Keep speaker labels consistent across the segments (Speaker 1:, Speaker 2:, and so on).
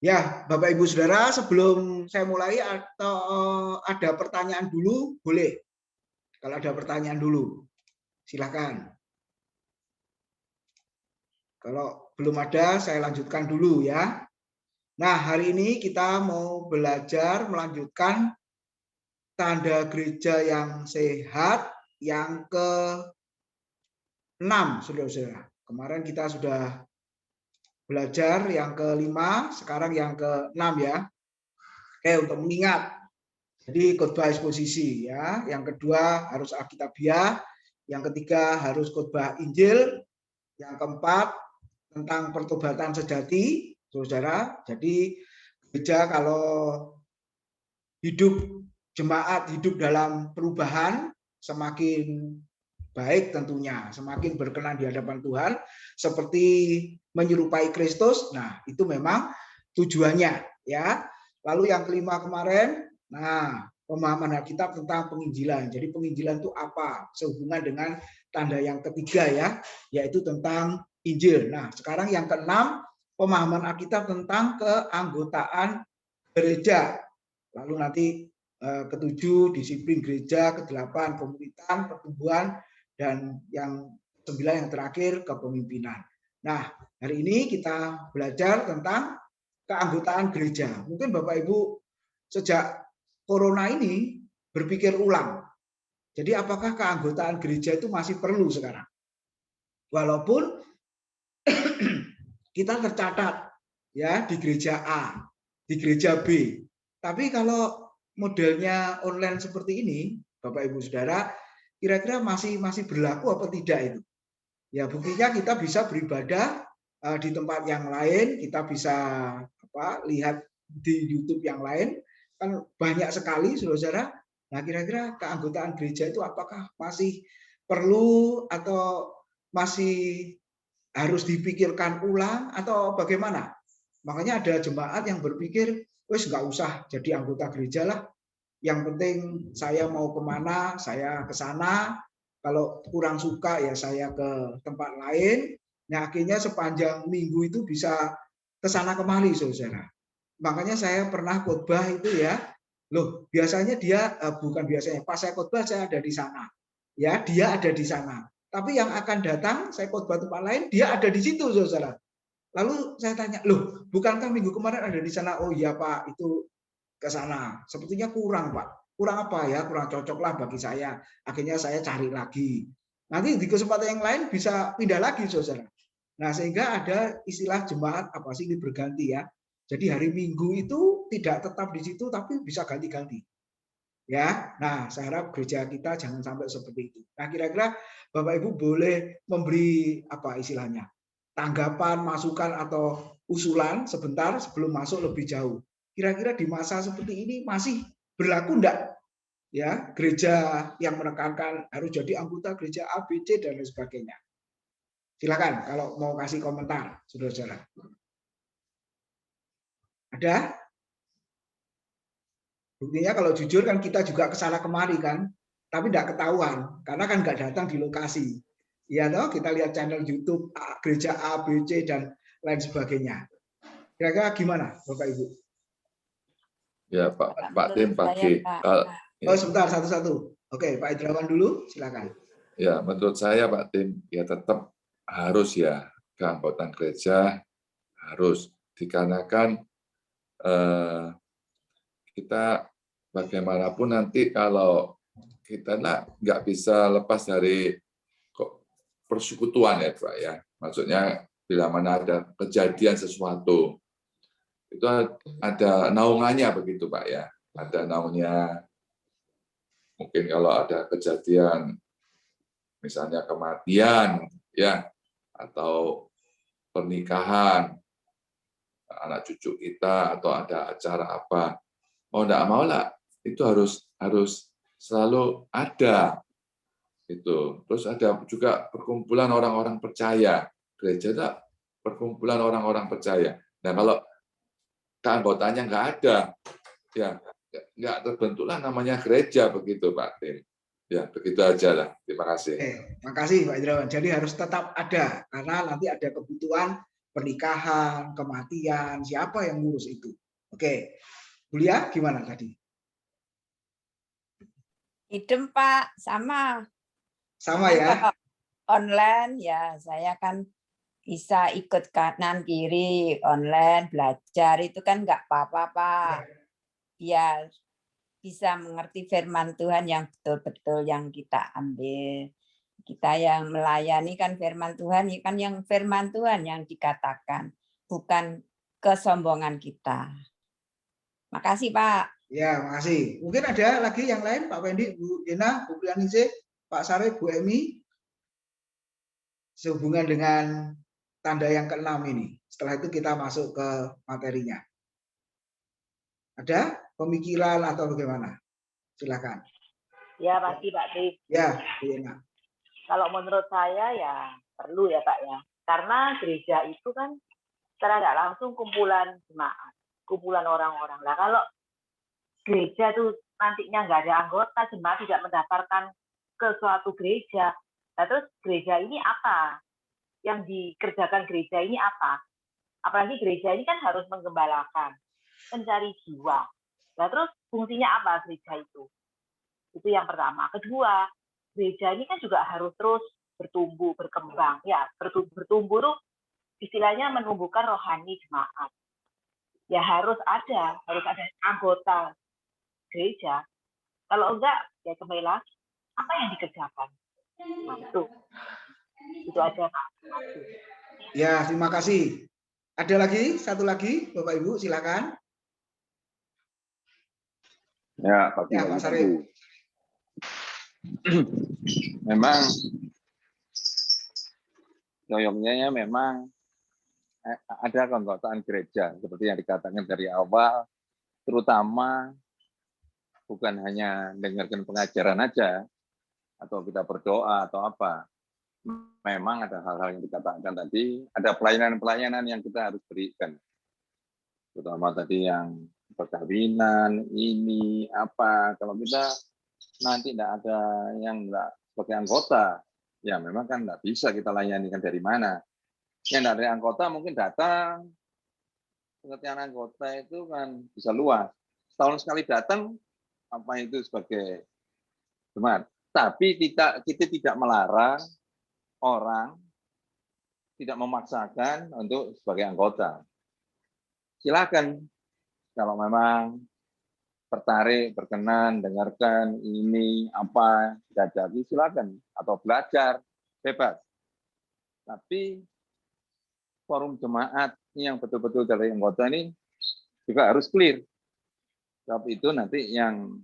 Speaker 1: Ya, Bapak Ibu Saudara, sebelum saya mulai atau ada pertanyaan dulu, boleh. Kalau ada pertanyaan dulu, silakan. Kalau belum ada, saya lanjutkan dulu ya. Nah, hari ini kita mau belajar melanjutkan tanda gereja yang sehat yang ke-6, saudara-saudara. Kemarin kita sudah belajar yang ke-5, sekarang yang ke-6 ya. Oke, untuk mengingat. Jadi khotbah eksposisi ya. Yang kedua harus Alkitabiah, yang ketiga harus khotbah Injil, yang keempat tentang pertobatan sejati, saudara. Jadi gereja kalau hidup jemaat hidup dalam perubahan semakin baik tentunya, semakin berkenan di hadapan Tuhan, seperti menyerupai Kristus. Nah, itu memang tujuannya ya. Lalu yang kelima kemarin, nah, pemahaman Alkitab tentang penginjilan. Jadi penginjilan itu apa? Sehubungan dengan tanda yang ketiga ya, yaitu tentang Injil. Nah, sekarang yang keenam, pemahaman Alkitab tentang keanggotaan gereja. Lalu nanti ketujuh, disiplin gereja, kedelapan, pemerintahan, pertumbuhan, dan yang sembilan yang terakhir, kepemimpinan. Nah, hari ini kita belajar tentang keanggotaan gereja. Mungkin Bapak Ibu sejak corona ini berpikir ulang. Jadi apakah keanggotaan gereja itu masih perlu sekarang? Walaupun kita tercatat ya di gereja A, di gereja B. Tapi kalau modelnya online seperti ini, Bapak Ibu Saudara, kira-kira masih berlaku apa tidak itu? Ya buktinya kita bisa beribadah di tempat yang lain, kita bisa lihat di YouTube yang lain, kan banyak sekali saudara. Nah kira-kira keanggotaan gereja itu apakah masih perlu atau masih harus dipikirkan ulang atau bagaimana? Makanya ada jemaat yang berpikir, wes nggak usah jadi anggota gereja lah. Yang penting saya mau kemana, saya ke sana. Kalau kurang suka ya saya ke tempat lain. Nah akhirnya sepanjang minggu itu bisa ke sana kemari, saudara. Makanya saya pernah khotbah itu ya. Loh biasanya dia bukan biasanya, pas saya khotbah saya ada di sana. Ya dia ada di sana. Tapi yang akan datang saya khotbah tempat lain dia ada di situ, saudara. Lalu saya tanya, loh, bukankah minggu kemarin ada di sana? Oh iya Pak, itu ke sana. Sepertinya kurang Pak. Kurang apa ya? Kurang cocok lah bagi saya. Akhirnya saya cari lagi. Nanti di kesempatan yang lain bisa pindah lagi, saudara. Nah, sehingga ada istilah jemaat apa sih ini berganti ya. Jadi hari Minggu itu tidak tetap di situ, tapi bisa ganti-ganti. Ya, nah saya harap gereja kita jangan sampai seperti itu. Nah, kira-kira Bapak Ibu boleh memberi apa istilahnya? Tanggapan, masukan atau usulan sebentar sebelum masuk lebih jauh. Kira-kira di masa seperti ini masih berlaku enggak ya gereja yang menekankan harus jadi anggota gereja A, B, C dan lain sebagainya. Silakan kalau mau kasih komentar, saudara-saudara. Ada? Buktinya kalau jujur kan kita juga kesana kemari kan, tapi tidak ketahuan karena kan nggak datang di lokasi. Ya toh kita lihat channel YouTube gereja A, B, C dan lain sebagainya. Kira-kira gimana, Bapak Ibu?
Speaker 2: Ya Pak Tim pagi.
Speaker 1: Oh sebentar satu-satu. Oke, Pak Idrawan dulu, silakan.
Speaker 2: Ya menurut saya Pak Tim ya tetap harus ya keanggotaan gereja harus dikarenakan kita bagaimanapun nanti kalau kita nggak bisa lepas dari persekutuan ya Pak ya. Maksudnya bila mana ada kejadian sesuatu itu ada naungannya begitu Pak ya. Ada naungnya. Mungkin kalau ada kejadian misalnya kematian ya atau pernikahan anak cucu kita atau ada acara apa mau enggak mau lah itu harus selalu ada itu. Terus ada juga perkumpulan orang-orang percaya. Gereja itu perkumpulan orang-orang percaya. Nah, kalau keanggotaannya nggak ada, ya nggak terbentuklah namanya gereja begitu Pak Tim. Ya, begitu aja lah. Terima kasih.
Speaker 1: Terima kasih Pak Idrawan. Jadi harus tetap ada karena nanti ada kebutuhan pernikahan, kematian, siapa yang ngurus itu? Oke, Bu Lia gimana tadi?
Speaker 3: Idem Pak, sama.
Speaker 1: Sama
Speaker 3: Cuman
Speaker 1: ya?
Speaker 3: kalau online ya saya kan bisa ikut kanan kiri online belajar itu kan nggak apa-apa Pak. Biar bisa mengerti firman Tuhan yang betul-betul yang kita ambil. Kita yang melayani kan firman Tuhan, ya kan yang firman Tuhan yang dikatakan, bukan kesombongan kita. Makasih Pak.
Speaker 1: Ya, makasih. Mungkin ada lagi yang lain, Pak Wendy, Bu Dina, Bu Prianise, Pak Sarif, Bu Emi, sehubungan dengan tanda yang keenam ini. Setelah itu kita masuk ke materinya. Ada pemikiran atau bagaimana? Silakan.
Speaker 4: Ya pasti Pak Tri.
Speaker 1: Ya, Bu Dina.
Speaker 4: Kalau menurut saya ya perlu ya Pak ya. Karena gereja itu kan secara tidak langsung kumpulan jemaat, kumpulan orang-orang. Nah kalau gereja tuh nantinya nggak ada anggota, jemaat tidak mendaftarkan ke suatu gereja. Nah terus gereja ini apa? Yang dikerjakan gereja ini apa? Apalagi gereja ini kan harus menggembalakan, mencari jiwa. Nah terus fungsinya apa gereja itu? Itu yang pertama. Kedua, gereja ini kan juga harus terus bertumbuh, berkembang. Ya, bertumbuh tuh istilahnya menumbuhkan rohani jemaat. Ya harus ada anggota gereja. Kalau enggak, ya kembali lagi, apa yang dikerjakan? Nah, itu aja Pak.
Speaker 1: Ya, terima kasih. Ada lagi, satu lagi, Bapak Ibu, silakan.
Speaker 5: Ya, pagi
Speaker 1: Ya, Pak Sarif.
Speaker 5: Memang yoyongnya memang ada keanggotaan gereja seperti yang dikatakan dari awal, terutama bukan hanya dengarkan pengajaran aja atau kita berdoa atau apa. Memang ada hal-hal yang dikatakan tadi, ada pelayanan-pelayanan yang kita harus berikan. Terutama tadi yang perkawinan, ini apa, kalau kita nanti tidak ada yang tidak sebagai anggota, ya memang kan tidak bisa kita layani kan dari mana. Yang tidak ada anggota mungkin datang, pengertian anggota itu kan bisa luas. Setahun sekali datang, apa itu sebagai jemaat. Tapi kita tidak melarang orang, tidak memaksakan untuk sebagai anggota. Silakan, kalau memang tertarik, berkenan, dengarkan ini apa, jajaki silakan atau belajar bebas. Tapi forum jemaat yang betul-betul dari anggota ini juga harus clear. Sebab itu nanti yang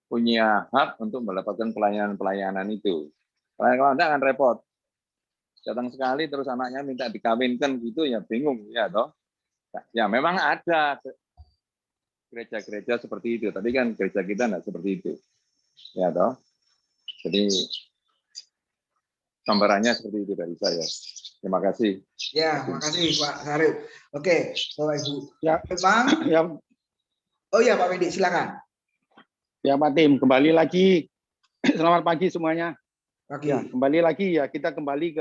Speaker 5: punya hak untuk mendapatkan pelayanan-pelayanan itu. Kalau enggak akan repot. Datang sekali terus anaknya minta dikawinkan gitu ya bingung ya toh. Ya memang ada gereja-gereja seperti itu, tapi kan gereja kita enggak seperti itu. Ya toh. Jadi gambarannya seperti itu dari saya. Terima kasih.
Speaker 1: Ya, terima kasih Pak Sarif. Oke, Bapak Ibu.
Speaker 6: Ya,
Speaker 1: Bang.
Speaker 6: ya.
Speaker 1: Oh ya Pak Wendy, silakan.
Speaker 6: Ya Pak Tim, kembali lagi. Selamat pagi semuanya.
Speaker 1: Pagi.
Speaker 6: Ya, kembali lagi ya, kita kembali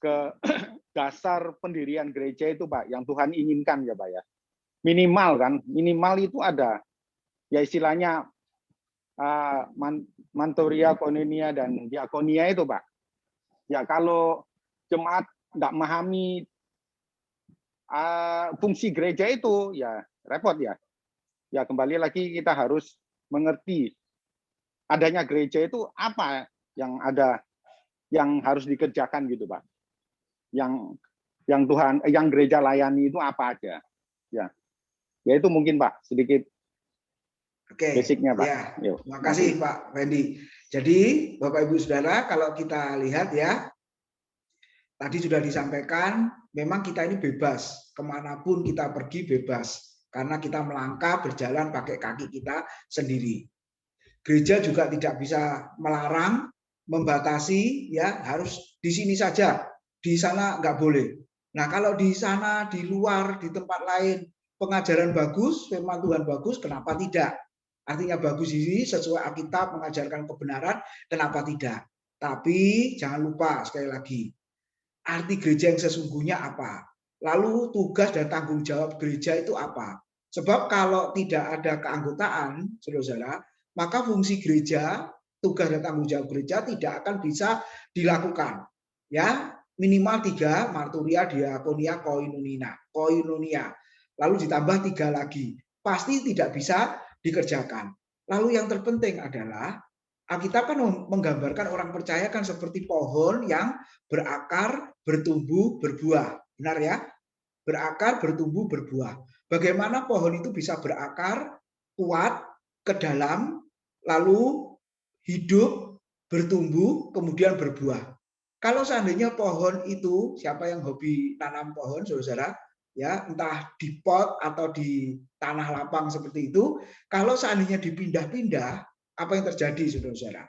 Speaker 6: ke dasar pendirian gereja itu Pak, yang Tuhan inginkan ya Pak ya. Minimal kan, minimal itu ada. Ya istilahnya mantoria, koinonia, dan diakonia itu Pak. Ya kalau jemaat nggak memahami fungsi gereja itu, ya repot ya. Ya kembali lagi kita harus mengerti adanya gereja itu apa yang ada, yang harus dikerjakan gitu Pak. Yang Tuhan, yang gereja layani itu apa aja. Ya itu mungkin Pak sedikit. Oke, basicnya Pak.
Speaker 1: Ya, terima kasih Pak Wendy. Jadi Bapak Ibu Saudara, kalau kita lihat ya, tadi sudah disampaikan, memang kita ini bebas, kemanapun kita pergi bebas, karena kita melangkah berjalan pakai kaki kita sendiri. Gereja juga tidak bisa melarang, membatasi, ya harus di sini saja, di sana nggak boleh. Nah kalau di sana, di luar, di tempat lain pengajaran bagus, firman Tuhan bagus, kenapa tidak? Artinya bagus ini sesuai Alkitab mengajarkan kebenaran, kenapa tidak? Tapi jangan lupa sekali lagi, arti gereja yang sesungguhnya apa. Lalu tugas dan tanggung jawab gereja itu apa. Sebab kalau tidak ada keanggotaan, saudara-saudara, maka fungsi gereja, tugas dan tanggung jawab gereja tidak akan bisa dilakukan. Ya, minimal 3, marturia, diakonia, koinonia. Lalu ditambah 3 lagi. Pasti tidak bisa dikerjakan. Lalu yang terpenting adalah Alkitab kan menggambarkan orang percaya kan seperti pohon yang berakar, bertumbuh, berbuah. Benar ya? Berakar, bertumbuh, berbuah. Bagaimana pohon itu bisa berakar, kuat, ke dalam, lalu hidup, bertumbuh, kemudian berbuah. Kalau seandainya pohon itu, siapa yang hobi tanam pohon, saudara, ya entah di pot atau di tanah lapang seperti itu, kalau seandainya dipindah-pindah, apa yang terjadi, saudara-saudara?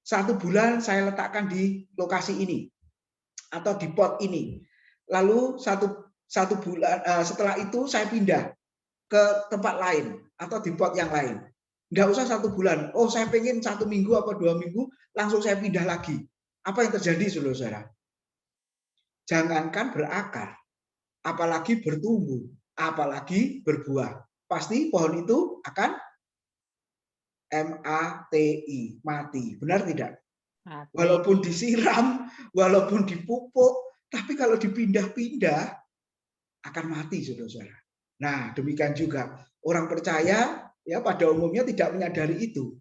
Speaker 1: 1 bulan saya letakkan di lokasi ini atau di pot ini, lalu satu bulan setelah itu saya pindah ke tempat lain atau di pot yang lain. Nggak usah 1 bulan. Oh, saya pengen 1 minggu atau 2 minggu, langsung saya pindah lagi. Apa yang terjadi, saudara-saudara? Jangankan berakar, apalagi bertumbuh, apalagi berbuah. Pasti pohon itu akan mati, mati. Benar tidak?
Speaker 3: Mati.
Speaker 1: Walaupun disiram, walaupun dipupuk, tapi kalau dipindah-pindah akan mati, saudara-saudara. Nah, demikian juga orang percaya ya pada umumnya tidak menyadari itu.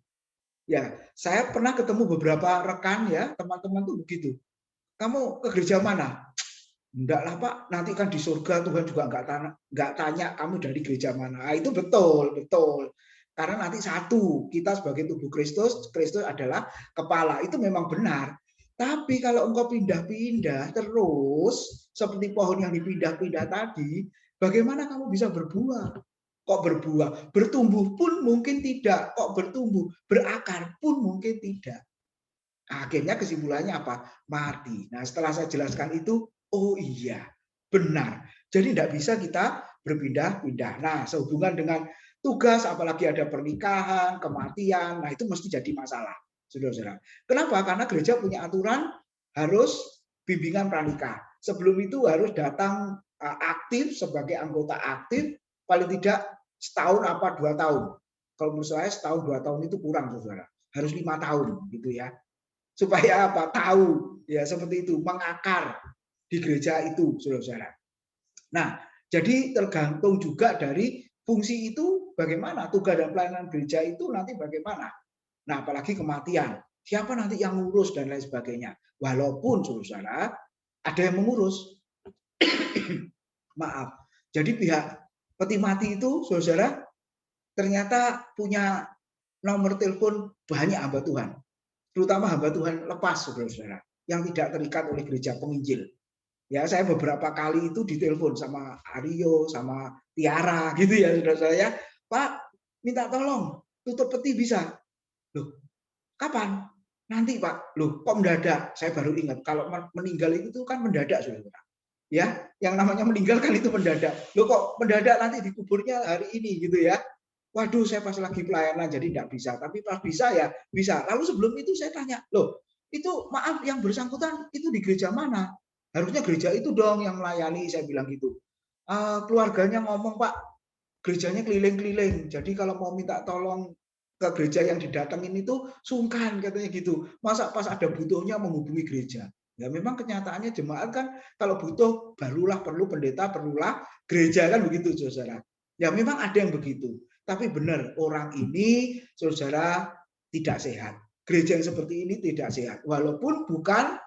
Speaker 1: Ya, saya pernah ketemu beberapa rekan ya, teman-teman tuh begitu. Kamu ke gereja mana? Enggak lah Pak, nanti kan di surga Tuhan juga enggak tanya kamu dari gereja mana. Nah, itu betul, betul. Karena nanti satu, kita sebagai tubuh Kristus, Kristus adalah kepala. Itu memang benar. Tapi kalau engkau pindah-pindah terus, seperti pohon yang dipindah-pindah tadi, bagaimana kamu bisa berbuah? Kok berbuah? Bertumbuh pun mungkin tidak. Kok bertumbuh? Berakar pun mungkin tidak. Akhirnya kesimpulannya apa? Mati. Nah, setelah saya jelaskan itu, oh iya, benar. Jadi tidak bisa kita berpindah-pindah. Nah, sehubungan dengan tugas, apalagi ada pernikahan, kematian, nah itu mesti jadi masalah, saudara-saudara. Kenapa? Karena gereja punya aturan harus bimbingan pranikah. Sebelum itu harus datang aktif sebagai anggota aktif, paling tidak setahun apa 2 tahun. Kalau menurut saya setahun 2 tahun itu kurang, saudara. Harus 5 tahun, gitu ya. Supaya apa? Tahu, ya seperti itu, mengakar di gereja itu, saudara-saudara. Nah, jadi tergantung juga dari fungsi itu bagaimana, tugas dan pelayanan gereja itu nanti bagaimana. Nah, apalagi kematian, siapa nanti yang ngurus dan lain sebagainya. Walaupun, saudara, ada yang mengurus. Maaf. Jadi pihak peti mati itu, saudara, ternyata punya nomor telepon banyak hamba Tuhan. Terutama hamba Tuhan lepas, saudara-saudara, yang tidak terikat oleh gereja penginjil. Ya, saya beberapa kali itu ditelepon sama Aryo, sama Tiara, gitu ya, saudara-saudara ya. Pak, minta tolong, tutup peti bisa. Loh, kapan? Nanti, Pak. Loh, kok mendadak? Saya baru ingat, kalau meninggal itu kan mendadak, saudara. Ya, yang namanya meninggal kan itu mendadak. Loh, kok mendadak nanti dikuburnya hari ini, gitu ya. Waduh, saya pas lagi pelayanan, jadi tidak bisa. Tapi pas bisa ya, bisa. Lalu sebelum itu saya tanya, loh, itu maaf yang bersangkutan itu di gereja mana? Harusnya gereja itu dong yang melayani, saya bilang gitu. Keluarganya ngomong, Pak, gerejanya keliling-keliling. Jadi kalau mau minta tolong ke gereja yang didatengin itu sungkan katanya gitu. Masa pas ada butuhnya menghubungi gereja. Ya memang kenyataannya jemaat kan kalau butuh barulah perlu pendeta, perlulah gereja kan begitu, saudara. Ya memang ada yang begitu. Tapi benar, orang ini, saudara, tidak sehat. Gereja yang seperti ini tidak sehat. Walaupun bukan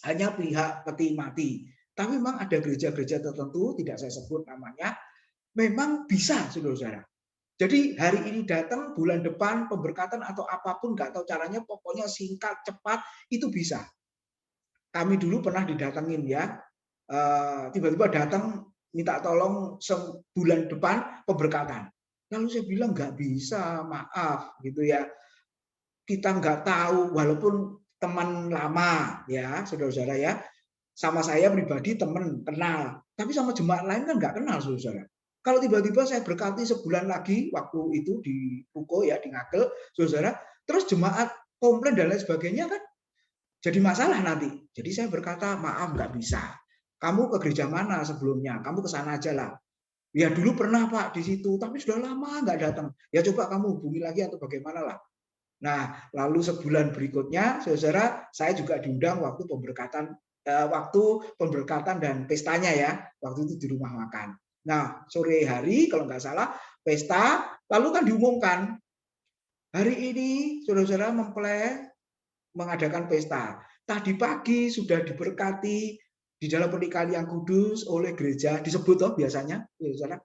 Speaker 1: hanya pihak peti mati. Tapi memang ada gereja-gereja tertentu, tidak saya sebut namanya, memang bisa, saudara-saudara. Jadi hari ini datang, bulan depan pemberkatan atau apapun, nggak tahu caranya, pokoknya singkat, cepat, itu bisa. Kami dulu pernah didatengin ya, tiba-tiba datang minta tolong sebulan depan pemberkatan. Lalu saya bilang nggak bisa, maaf gitu ya. Kita nggak tahu, walaupun teman lama ya, saudara-saudara ya. Sama saya pribadi teman kenal, tapi sama jemaat lain kan nggak kenal, saudara. Kalau tiba-tiba saya berkati sebulan lagi waktu itu di Ruko ya, di Ngagel, saudara, terus jemaat komplain dan lain sebagainya kan jadi masalah nanti. Jadi saya berkata, maaf nggak bisa. Kamu ke gereja mana sebelumnya? Kamu ke sana aja lah. Ya dulu pernah Pak di situ, tapi sudah lama nggak datang. Ya coba kamu hubungi lagi atau bagaimana lah. Nah, lalu sebulan berikutnya, saudara, saya juga diundang waktu pemberkatan dan pestanya ya. Waktu itu di rumah makan. Nah, sore hari kalau nggak salah pesta, lalu kan diumumkan hari ini saudara-saudara mengadakan pesta. Tadi pagi sudah diberkati di dalam pernikahan yang kudus oleh gereja, disebut toh biasanya, saudara.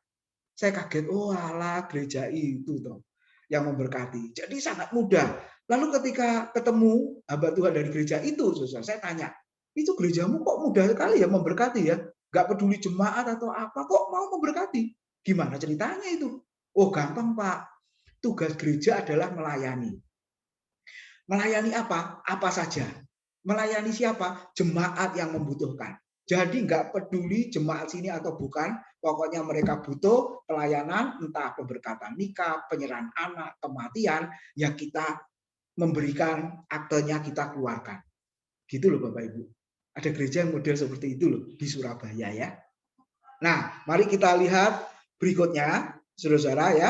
Speaker 1: Saya kaget, oh alah gereja itu toh yang memberkati. Jadi sangat mudah. Lalu ketika ketemu hamba Tuhan dari gereja itu, saudara, saya tanya, itu gerejamu kok mudah sekali ya memberkati ya? Gak peduli jemaat atau apa, kok mau memberkati? Gimana ceritanya itu? Oh gampang Pak, tugas gereja adalah melayani. Melayani apa? Apa saja. Melayani siapa? Jemaat yang membutuhkan. Jadi nggak peduli jemaat sini atau bukan, pokoknya mereka butuh pelayanan, entah pemberkatan nikah, penyerahan anak, kematian, ya kita memberikan aktenya, kita keluarkan. Gitu loh Bapak Ibu. Ada gereja yang model seperti itu loh di Surabaya ya. Nah, mari kita lihat berikutnya, saudara-saudara ya.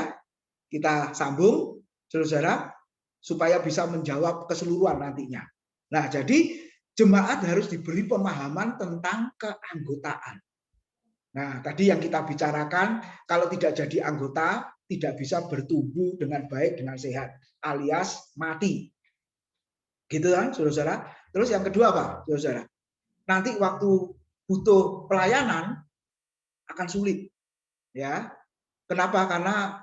Speaker 1: Kita sambung, saudara-saudara, supaya bisa menjawab keseluruhan nantinya. Nah, jadi jemaat harus diberi pemahaman tentang keanggotaan. Nah, tadi yang kita bicarakan, kalau tidak jadi anggota, tidak bisa bertumbuh dengan baik, dengan sehat, alias mati. Gitu kan, saudara-saudara? Terus yang kedua apa, saudara-saudara? Nanti waktu butuh pelayanan akan sulit. Ya, kenapa? Karena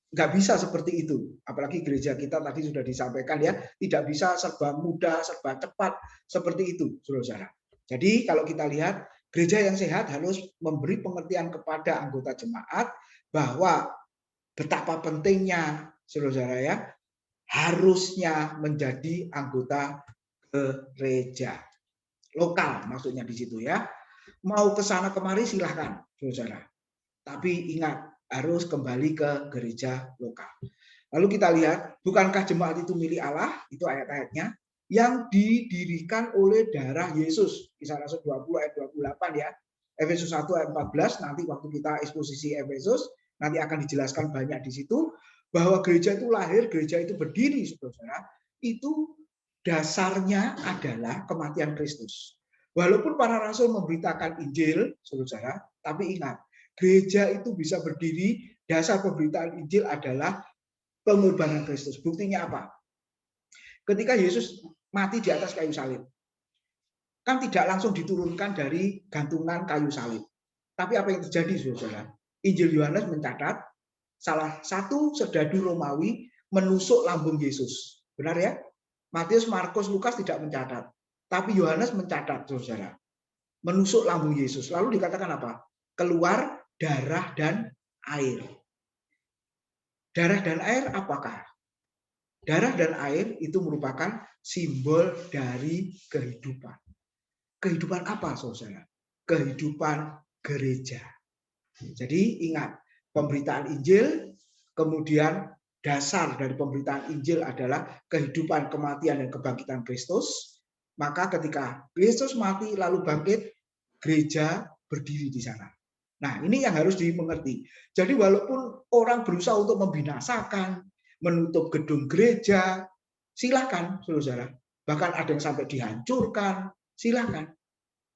Speaker 1: nggak bisa seperti itu. Apalagi gereja kita tadi sudah disampaikan ya, tidak bisa serba mudah, serba cepat seperti itu, saudara-saudara. Jadi kalau kita lihat, gereja yang sehat harus memberi pengertian kepada anggota jemaat bahwa betapa pentingnya, saudara-saudara ya, harusnya menjadi anggota gereja lokal, maksudnya di situ ya. Mau ke sana kemari silahkan, saudara. Tapi ingat, harus kembali ke gereja lokal. Lalu kita lihat, bukankah jemaat itu milik Allah? Itu ayat-ayatnya yang didirikan oleh darah Yesus. Kisah Rasul 20 ayat 28 ya. Efesus 1 ayat 14, nanti waktu kita eksposisi Efesus, nanti akan dijelaskan banyak di situ, bahwa gereja itu lahir, gereja itu berdiri, saudara, itu dasarnya adalah kematian Kristus. Walaupun para rasul memberitakan Injil, saudara, tapi ingat, gereja itu bisa berdiri, dasar pemberitaan Injil adalah pengorbanan Kristus. Buktinya apa? Ketika Yesus mati di atas kayu salib, kan tidak langsung diturunkan dari gantungan kayu salib. Tapi apa yang terjadi, saudara? Injil Yohanes mencatat, salah satu serdadu Romawi menusuk lambung Yesus. Benar ya? Matius, Markus, Lukas tidak mencatat. Tapi Yohanes mencatat, saudara. Menusuk lambung Yesus. Lalu dikatakan apa? Keluar darah dan air. Darah dan air apakah? Darah dan air itu merupakan simbol dari kehidupan. Kehidupan apa, saudara? Kehidupan gereja. Jadi ingat, pemberitaan Injil, kemudian dasar dari pemberitaan Injil adalah kehidupan, kematian, dan kebangkitan Kristus. Maka ketika Kristus mati lalu bangkit, gereja berdiri di sana. Nah, ini yang harus dimengerti. Jadi walaupun orang berusaha untuk membinasakan, menutup gedung gereja, silakan, saudara. Bahkan ada yang sampai dihancurkan, silakan.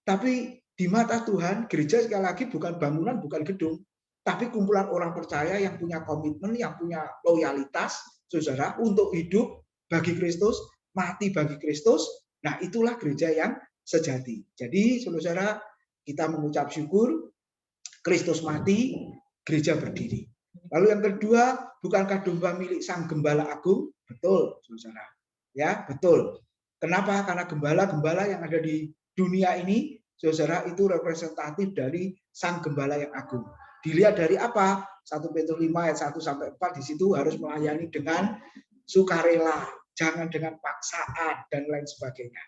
Speaker 1: Tapi di mata Tuhan, gereja sekali lagi bukan bangunan, bukan gedung, tapi kumpulan orang percaya yang punya komitmen, yang punya loyalitas, saudara, untuk hidup bagi Kristus, mati bagi Kristus. Nah, itulah gereja yang sejati. Jadi, saudara, kita mengucap syukur, Kristus mati, gereja berdiri. Lalu yang kedua, bukankah domba milik Sang Gembala Agung? Betul, saudara. Ya, betul. Kenapa? Karena gembala-gembala yang ada di dunia ini, saudara, itu representatif dari Sang Gembala yang agung. Dilihat dari apa? 1 Petrus 5 ayat 1 sampai 4 di situ harus melayani dengan sukarela, jangan dengan paksaan dan lain sebagainya.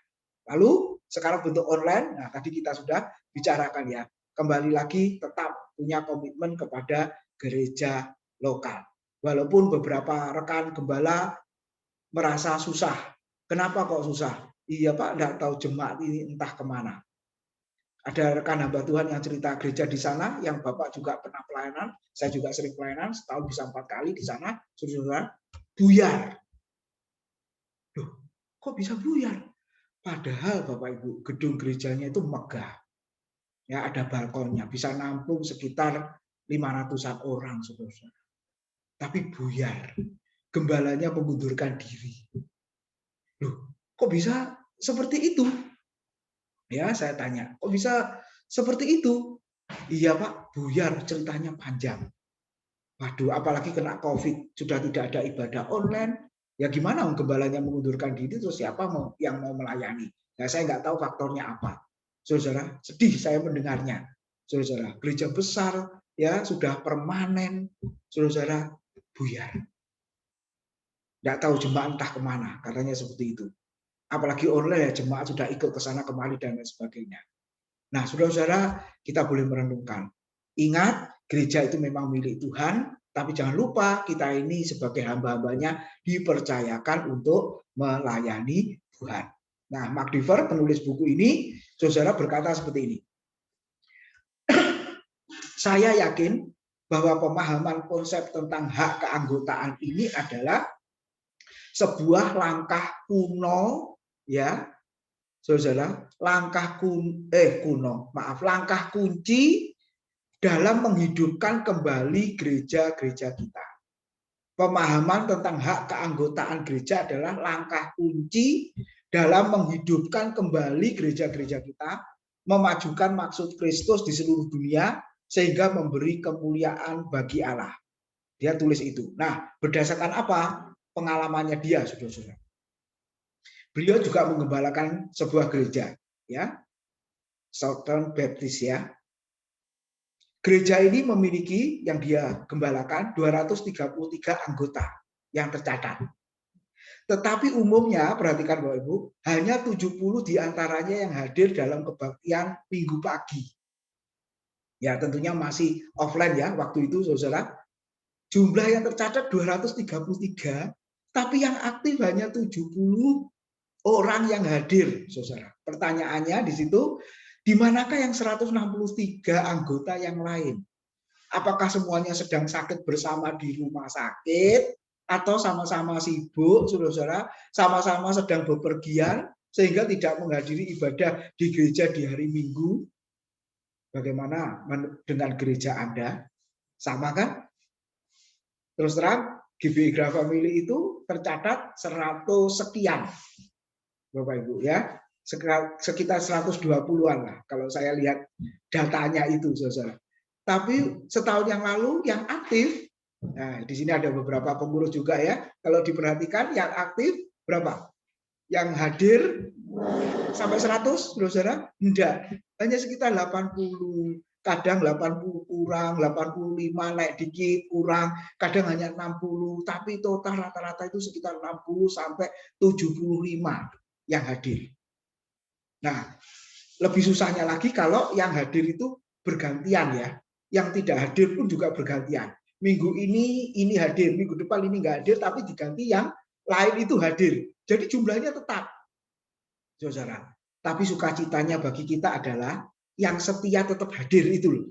Speaker 1: Lalu sekarang bentuk online, nah tadi kita sudah bicarakan ya. Kembali lagi tetap punya komitmen kepada gereja lokal. Walaupun beberapa rekan gembala merasa susah. Kenapa kok susah? Iya Pak, enggak tahu jemaat ini entah kemana. Ada rekan hamba Tuhan yang cerita gereja di sana, yang Bapak juga pernah pelayanan, saya juga sering pelayanan, setahun bisa 4 kali di sana, saudara, buyar. Loh, kok bisa buyar? Padahal Bapak Ibu, gedung gerejanya itu megah. Ya, ada balkonnya, bisa nampung sekitar 500-an orang, saudara. Tapi buyar. Gembalanya mengundurkan diri. Loh, kok bisa seperti itu? Ya, saya tanya, kok bisa seperti itu? Iya Pak, buyar, ceritanya panjang. Waduh, apalagi kena COVID, sudah tidak ada ibadah online. Ya gimana gembalanya mengundurkan diri, terus siapa yang mau melayani? Nah, saya nggak tahu faktornya apa. Saudara, sedih saya mendengarnya. Saudara, gereja besar, ya sudah permanen, saudara, buyar. Nggak tahu jemaat entah kemana, katanya seperti itu. Apalagi online, ya jemaat sudah ikut ke sana kemari dan lain sebagainya. Nah, saudara-saudara, kita boleh merenungkan. Ingat, gereja itu memang milik Tuhan, tapi jangan lupa kita ini sebagai hamba-hambanya dipercayakan untuk melayani Tuhan. Nah, Mark Dever, penulis buku ini, saudara berkata seperti ini. Saya yakin bahwa pemahaman konsep tentang hak keanggotaan ini adalah sebuah langkah kuno, ya, saudara, langkah kunci dalam menghidupkan kembali gereja-gereja kita. Pemahaman tentang hak keanggotaan gereja adalah langkah kunci dalam menghidupkan kembali gereja-gereja kita, memajukan maksud Kristus di seluruh dunia, sehingga memberi kemuliaan bagi Allah. Dia tulis itu. Nah, berdasarkan apa? Pengalamannya dia, saudara-saudara. Beliau juga menggembalakan sebuah gereja, ya, Southern Baptist, ya. Gereja ini memiliki yang dia gembalakan 233 anggota yang tercatat. Tetapi umumnya, perhatikan Bapak Ibu, hanya 70 diantaranya yang hadir dalam kebaktian Minggu pagi. Ya, tentunya masih offline ya waktu itu, saudara. Jumlah yang tercatat 233, tapi yang aktif hanya 70 orang yang hadir, saudara. Pertanyaannya di situ, di manakah yang 163 anggota yang lain? Apakah semuanya sedang sakit bersama di rumah sakit, atau sama-sama sibuk, saudara-saudara, sama-sama sedang bepergian, sehingga tidak menghadiri ibadah di gereja di hari Minggu? Bagaimana dengan gereja Anda? Sama kan? Terus terang, GBI Graha Family itu tercatat 100 sekian. Bapak Ibu, ya, sekitar 120-an lah kalau saya lihat datanya itu, saudara. Tapi setahun yang lalu yang aktif, nah di sini ada beberapa pengurus juga ya. Kalau diperhatikan yang aktif berapa? Yang hadir sampai 100, saudara? Enggak, hanya sekitar 80. Kadang 80 kurang, 85 naik dikit kurang, kadang hanya 60, tapi total rata-rata itu sekitar 60 sampai 75 yang hadir. Nah, lebih susahnya lagi kalau yang hadir itu bergantian ya. Yang tidak hadir pun juga bergantian. Minggu ini hadir, minggu depan ini nggak hadir, tapi diganti yang lain itu hadir. Jadi jumlahnya tetap, saudara. Tapi sukacitanya bagi kita adalah yang setia tetap hadir itu loh.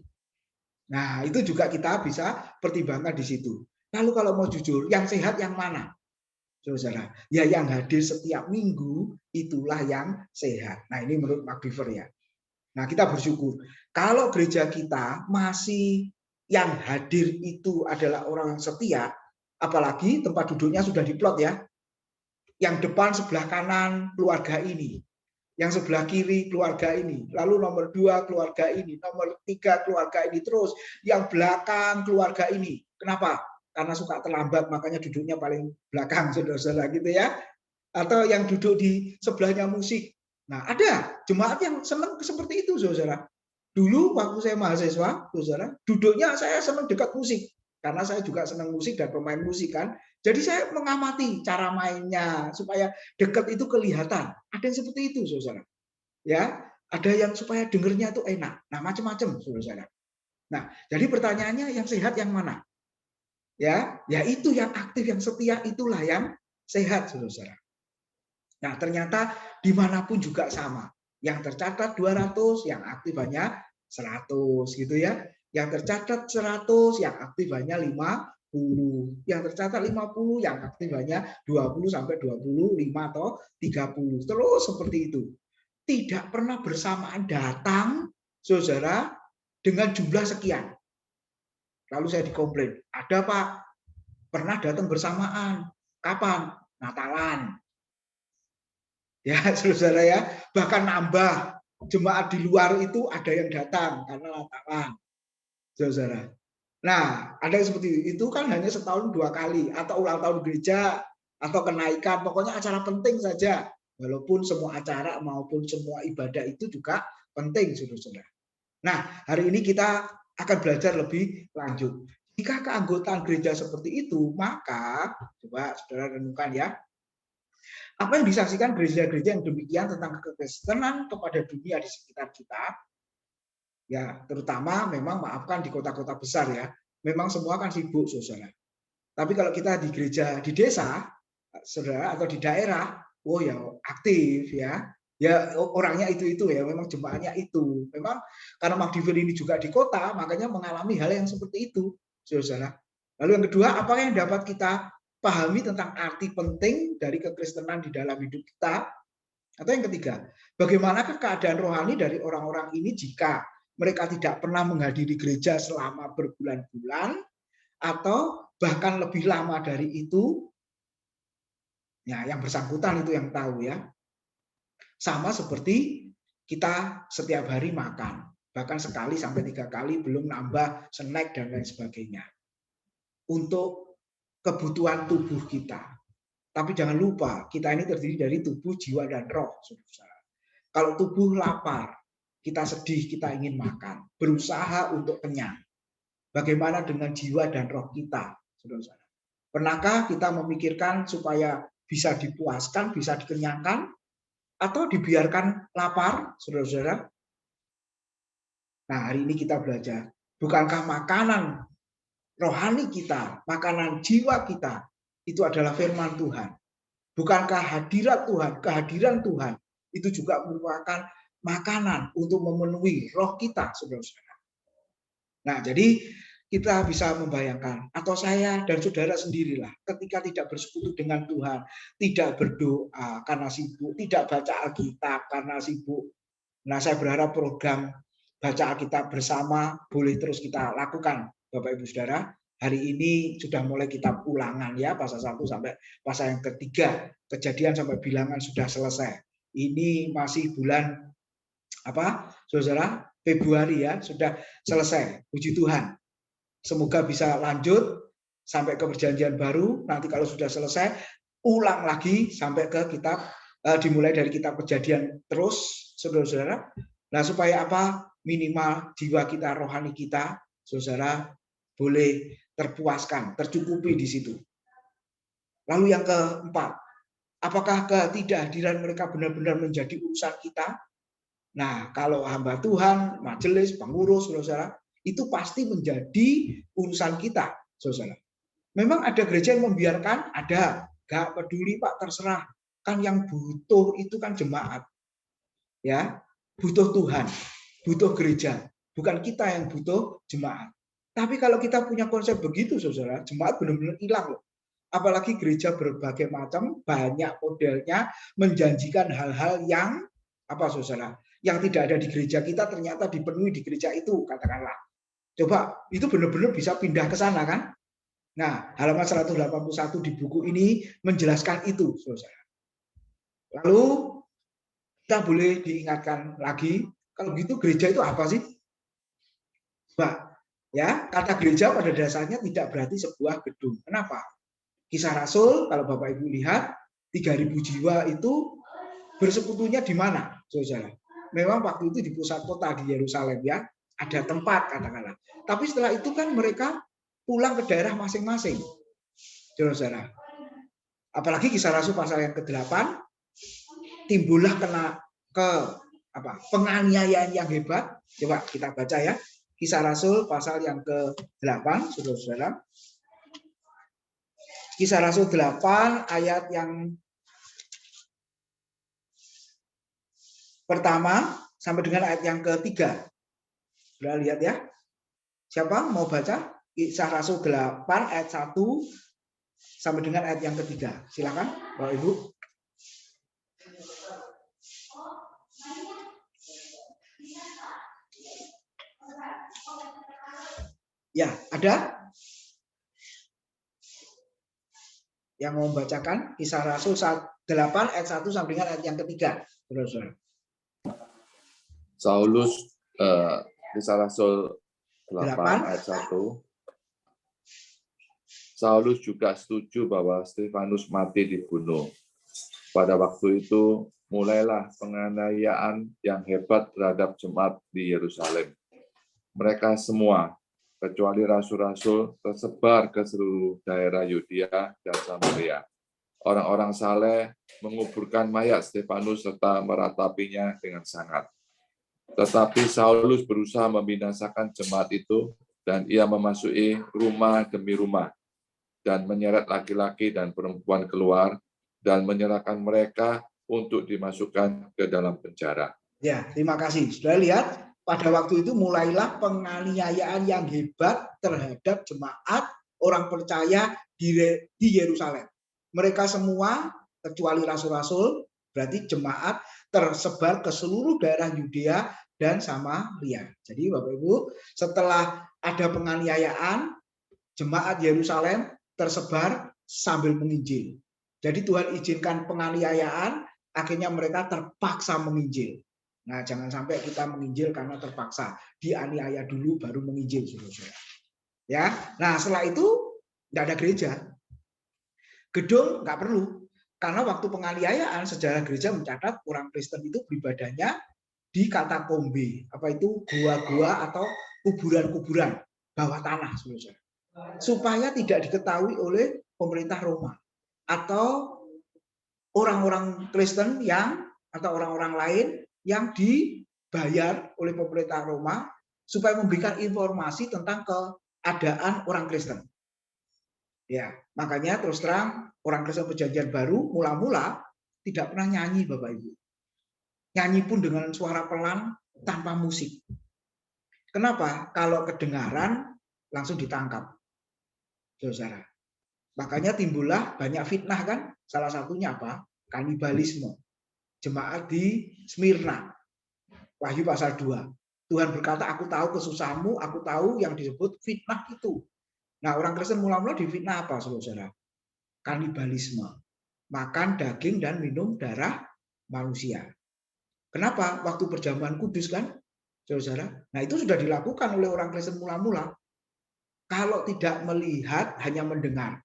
Speaker 1: Nah, itu juga kita bisa pertimbangkan di situ. Lalu kalau mau jujur, yang sehat yang mana? Saudara, ya yang hadir setiap minggu itulah yang sehat. Nah, ini menurut Mark Dever ya. Nah, kita bersyukur kalau gereja kita masih yang hadir itu adalah orang yang setia, apalagi tempat duduknya sudah diplot ya. Yang depan sebelah kanan keluarga ini, yang sebelah kiri keluarga ini, lalu nomor 2 keluarga ini, nomor 3 keluarga ini, terus yang belakang keluarga ini. Kenapa? Karena suka terlambat, makanya duduknya paling belakang, saudara-saudara gitu ya. Atau yang duduk di sebelahnya musik. Nah, ada jemaat yang senang seperti itu, saudara. Dulu waktu saya mahasiswa, saudara, duduknya saya senang dekat musik. Karena saya juga senang musik dan pemain musik kan. Jadi saya mengamati cara mainnya supaya dekat itu kelihatan. Ada yang seperti itu, saudara. Ya, ada yang supaya dengernya itu enak. Nah, macam-macam, saudara. Nah, jadi pertanyaannya yang sehat yang mana? Ya itu yang aktif, yang setia itulah yang sehat, saudara. Nah, ternyata dimanapun juga sama. Yang tercatat 200, yang aktif hanya 100 gitu ya. Yang tercatat 100, yang aktif hanya 50. Yang tercatat 50, yang aktif hanya 20 sampai 25 atau 30. Terus seperti itu. Tidak pernah bersamaan datang, saudara, dengan jumlah sekian. Lalu saya dikomplain, ada Pak, pernah datang bersamaan. Kapan? Natalan. Ya, saudara ya, bahkan nambah jemaat di luar itu ada yang datang karena Natalan, saudara. Nah, ada yang seperti itu kan hanya setahun 2 kali, atau ulang tahun gereja, atau kenaikan, pokoknya acara penting saja. Walaupun semua acara maupun semua ibadah itu juga penting, saudara-saudara. Nah, hari ini kita akan belajar lebih lanjut. Jika keanggotaan gereja seperti itu, maka coba saudara renungkan ya. Apa yang disaksikan gereja-gereja yang demikian tentang kekristenan kepada dunia di sekitar kita? Ya, terutama memang maafkan di kota-kota besar ya. Memang semua kan sibuk, saudara. Tapi kalau kita di gereja di desa, saudara, atau di daerah, oh ya aktif ya. Ya orangnya itu ya, memang jemaatnya itu. Memang karena Magdivel ini juga di kota, makanya mengalami hal yang seperti itu, saudara. Lalu yang kedua, apa yang dapat kita pahami tentang arti penting dari kekristenan di dalam hidup kita? Atau yang ketiga, bagaimanakah keadaan rohani dari orang-orang ini jika mereka tidak pernah menghadiri gereja selama berbulan-bulan atau bahkan lebih lama dari itu? Ya, yang bersangkutan itu yang tahu ya. Sama seperti kita setiap hari makan, bahkan sekali sampai 3 kali, belum nambah snack dan lain sebagainya. Untuk kebutuhan tubuh kita. Tapi jangan lupa, kita ini terdiri dari tubuh, jiwa, dan roh. Saudara. Kalau tubuh lapar, kita sedih, kita ingin makan, berusaha untuk kenyang. Bagaimana dengan jiwa dan roh kita, saudara? Pernahkah kita memikirkan supaya bisa dipuaskan, bisa dikenyangkan, atau dibiarkan lapar, saudara-saudara? Nah, hari ini kita belajar, bukankah makanan rohani kita, makanan jiwa kita, itu adalah firman Tuhan. Bukankah hadirat Tuhan, kehadiran Tuhan, itu juga merupakan makanan untuk memenuhi roh kita, saudara-saudara. Nah, jadi kita bisa membayangkan, atau saya dan saudara sendirilah, ketika tidak bersekutu dengan Tuhan, tidak berdoa karena sibuk, tidak baca Alkitab karena sibuk. Nah, saya berharap program baca Alkitab bersama boleh terus kita lakukan, Bapak Ibu Saudara. Hari ini sudah mulai kitab ulangan ya, pasal 1 sampai pasal yang ketiga. Kejadian sampai bilangan sudah selesai. Ini masih bulan apa, saudara? Februari ya, sudah selesai. Puji Tuhan. Semoga bisa lanjut sampai ke perjanjian baru. Nanti kalau sudah selesai, ulang lagi sampai ke kitab, dimulai dari kitab Kejadian terus, saudara-saudara. Nah, supaya apa? Minimal jiwa kita, rohani kita, saudara, boleh terpuaskan, tercukupi di situ. Lalu yang keempat, apakah ketidakhadiran mereka benar-benar menjadi urusan kita? Nah, kalau hamba Tuhan, majelis, pengurus, saudara, itu pasti menjadi urusan kita, saudara. Memang ada gereja yang membiarkan, ada, nggak peduli Pak, terserah. Kan yang butuh itu kan jemaat, ya, butuh Tuhan, butuh gereja, bukan kita yang butuh jemaat. Tapi kalau kita punya konsep begitu, saudara, jemaat benar-benar hilang loh. Apalagi gereja berbagai macam, banyak modelnya, menjanjikan hal-hal yang apa, saudara, yang tidak ada di gereja kita ternyata dipenuhi di gereja itu, katakanlah. Coba, itu benar-benar bisa pindah ke sana kan? Nah, halaman 181 di buku ini menjelaskan itu, saudara. Lalu kita boleh diingatkan lagi, kalau gitu gereja itu apa sih? Coba, ya, kata gereja pada dasarnya tidak berarti sebuah gedung. Kenapa? Kisah Rasul, kalau Bapak Ibu lihat, 3.000 jiwa itu bersekutunya di mana, saudara? Memang waktu itu di pusat kota di Yerusalem ya, ada tempat katakanlah. Tapi setelah itu kan mereka pulang ke daerah masing-masing, saudara. Apalagi Kisah Rasul pasal yang ke-8, timbullah penganiayaan yang hebat. Coba kita baca ya. Kisah Rasul pasal yang ke-8, saudara-saudara. Kisah Rasul 8 ayat yang pertama sampai dengan ayat yang ketiga. Sudah lihat ya? Siapa mau baca? Kisah Rasul 8 ayat 1 sampai dengan ayat yang ketiga. Silakan, Bapak Ibu. Ya, ada yang mau membacakan Kisah Rasul 8 ayat 1 sampai dengan ayat yang ketiga. Saudara-saudara.
Speaker 2: Saulus, Kisah Rasul 8
Speaker 1: 8.
Speaker 2: ayat 1. Saulus juga setuju bahwa Stefanus mati dibunuh. Pada waktu itu mulailah penganiayaan yang hebat terhadap jemaat di Yerusalem. Mereka semua, kecuali rasul-rasul, tersebar ke seluruh daerah Yudea dan Samaria. Orang-orang saleh menguburkan mayat Stefanus serta meratapinya dengan sangat. Tetapi Saulus berusaha membinasakan jemaat itu, dan ia memasuki rumah demi rumah, dan menyeret laki-laki dan perempuan keluar, dan menyerahkan mereka untuk dimasukkan ke dalam penjara.
Speaker 1: Ya, terima kasih. Sudah lihat, pada waktu itu mulailah penganiayaan yang hebat terhadap jemaat orang percaya di Yerusalem. Mereka semua, kecuali rasul-rasul, berarti jemaat tersebar ke seluruh daerah Yudea dan Samaria. Jadi Bapak Ibu, setelah ada penganiayaan, jemaat Yerusalem tersebar sambil menginjil. Jadi Tuhan izinkan penganiayaan, akhirnya mereka terpaksa menginjil. Nah, jangan sampai kita menginjil karena terpaksa. Dianiaya dulu baru menginjil, saudara-saudara. Ya, nah setelah itu tidak ada gereja. Gedung nggak perlu. Karena waktu penganiayaan, sejarah gereja mencatat orang Kristen itu beribadahnya di katakombe. Apa itu? Gua-gua atau kuburan-kuburan bawah tanah, saudara-saudara. Supaya tidak diketahui oleh pemerintah Roma atau orang-orang Kristen yang atau orang-orang lain yang dibayar oleh pemerintah Roma supaya memberikan informasi tentang keadaan orang Kristen. Ya, makanya terus terang orang Kristen Perjanjian Baru mula-mula tidak pernah nyanyi, Bapak Ibu. Nyanyi pun dengan suara pelan tanpa musik. Kenapa? Kalau kedengaran langsung ditangkap, saudara. Makanya timbullah banyak fitnah kan? Salah satunya apa? Kanibalisme. Jemaat di Smyrna. Wahyu pasal 2. Tuhan berkata, aku tahu kesusahanmu, aku tahu yang disebut fitnah itu. Nah, orang Kristen mula-mula difitnah apa, saudara? Kanibalisme. Makan daging dan minum darah manusia. Kenapa? Waktu perjamuan kudus kan, saudara? Nah, itu sudah dilakukan oleh orang Kristen mula-mula. Kalau tidak melihat, hanya mendengar.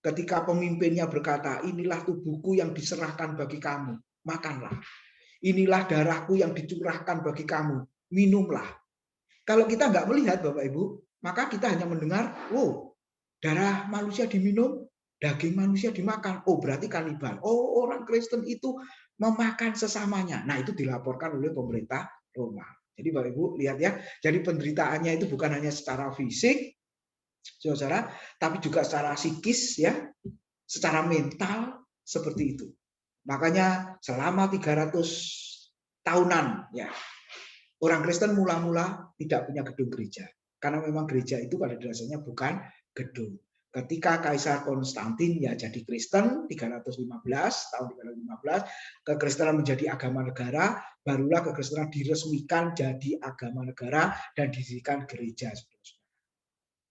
Speaker 1: Ketika pemimpinnya berkata, inilah tubuhku yang diserahkan bagi kamu, makanlah. Inilah darahku yang dicurahkan bagi kamu, minumlah. Kalau kita nggak melihat, Bapak Ibu, maka kita hanya mendengar, oh, darah manusia diminum, daging manusia dimakan. Oh, berarti kanibal. Oh, orang Kristen itu memakan sesamanya. Nah, itu dilaporkan oleh pemerintah Roma. Jadi Bapak Ibu, lihat ya. Jadi penderitaannya itu bukan hanya secara fisik, saudara, tapi juga secara psikis, ya, secara mental, seperti itu. Makanya selama 300 tahunan, ya, orang Kristen mula-mula tidak punya gedung gereja. Karena memang gereja itu pada dasarnya bukan gedung. Ketika Kaisar Konstantin ya jadi Kristen tahun 315, kekristenan menjadi agama negara, barulah kekristenan diresmikan jadi agama negara dan didirikan gereja.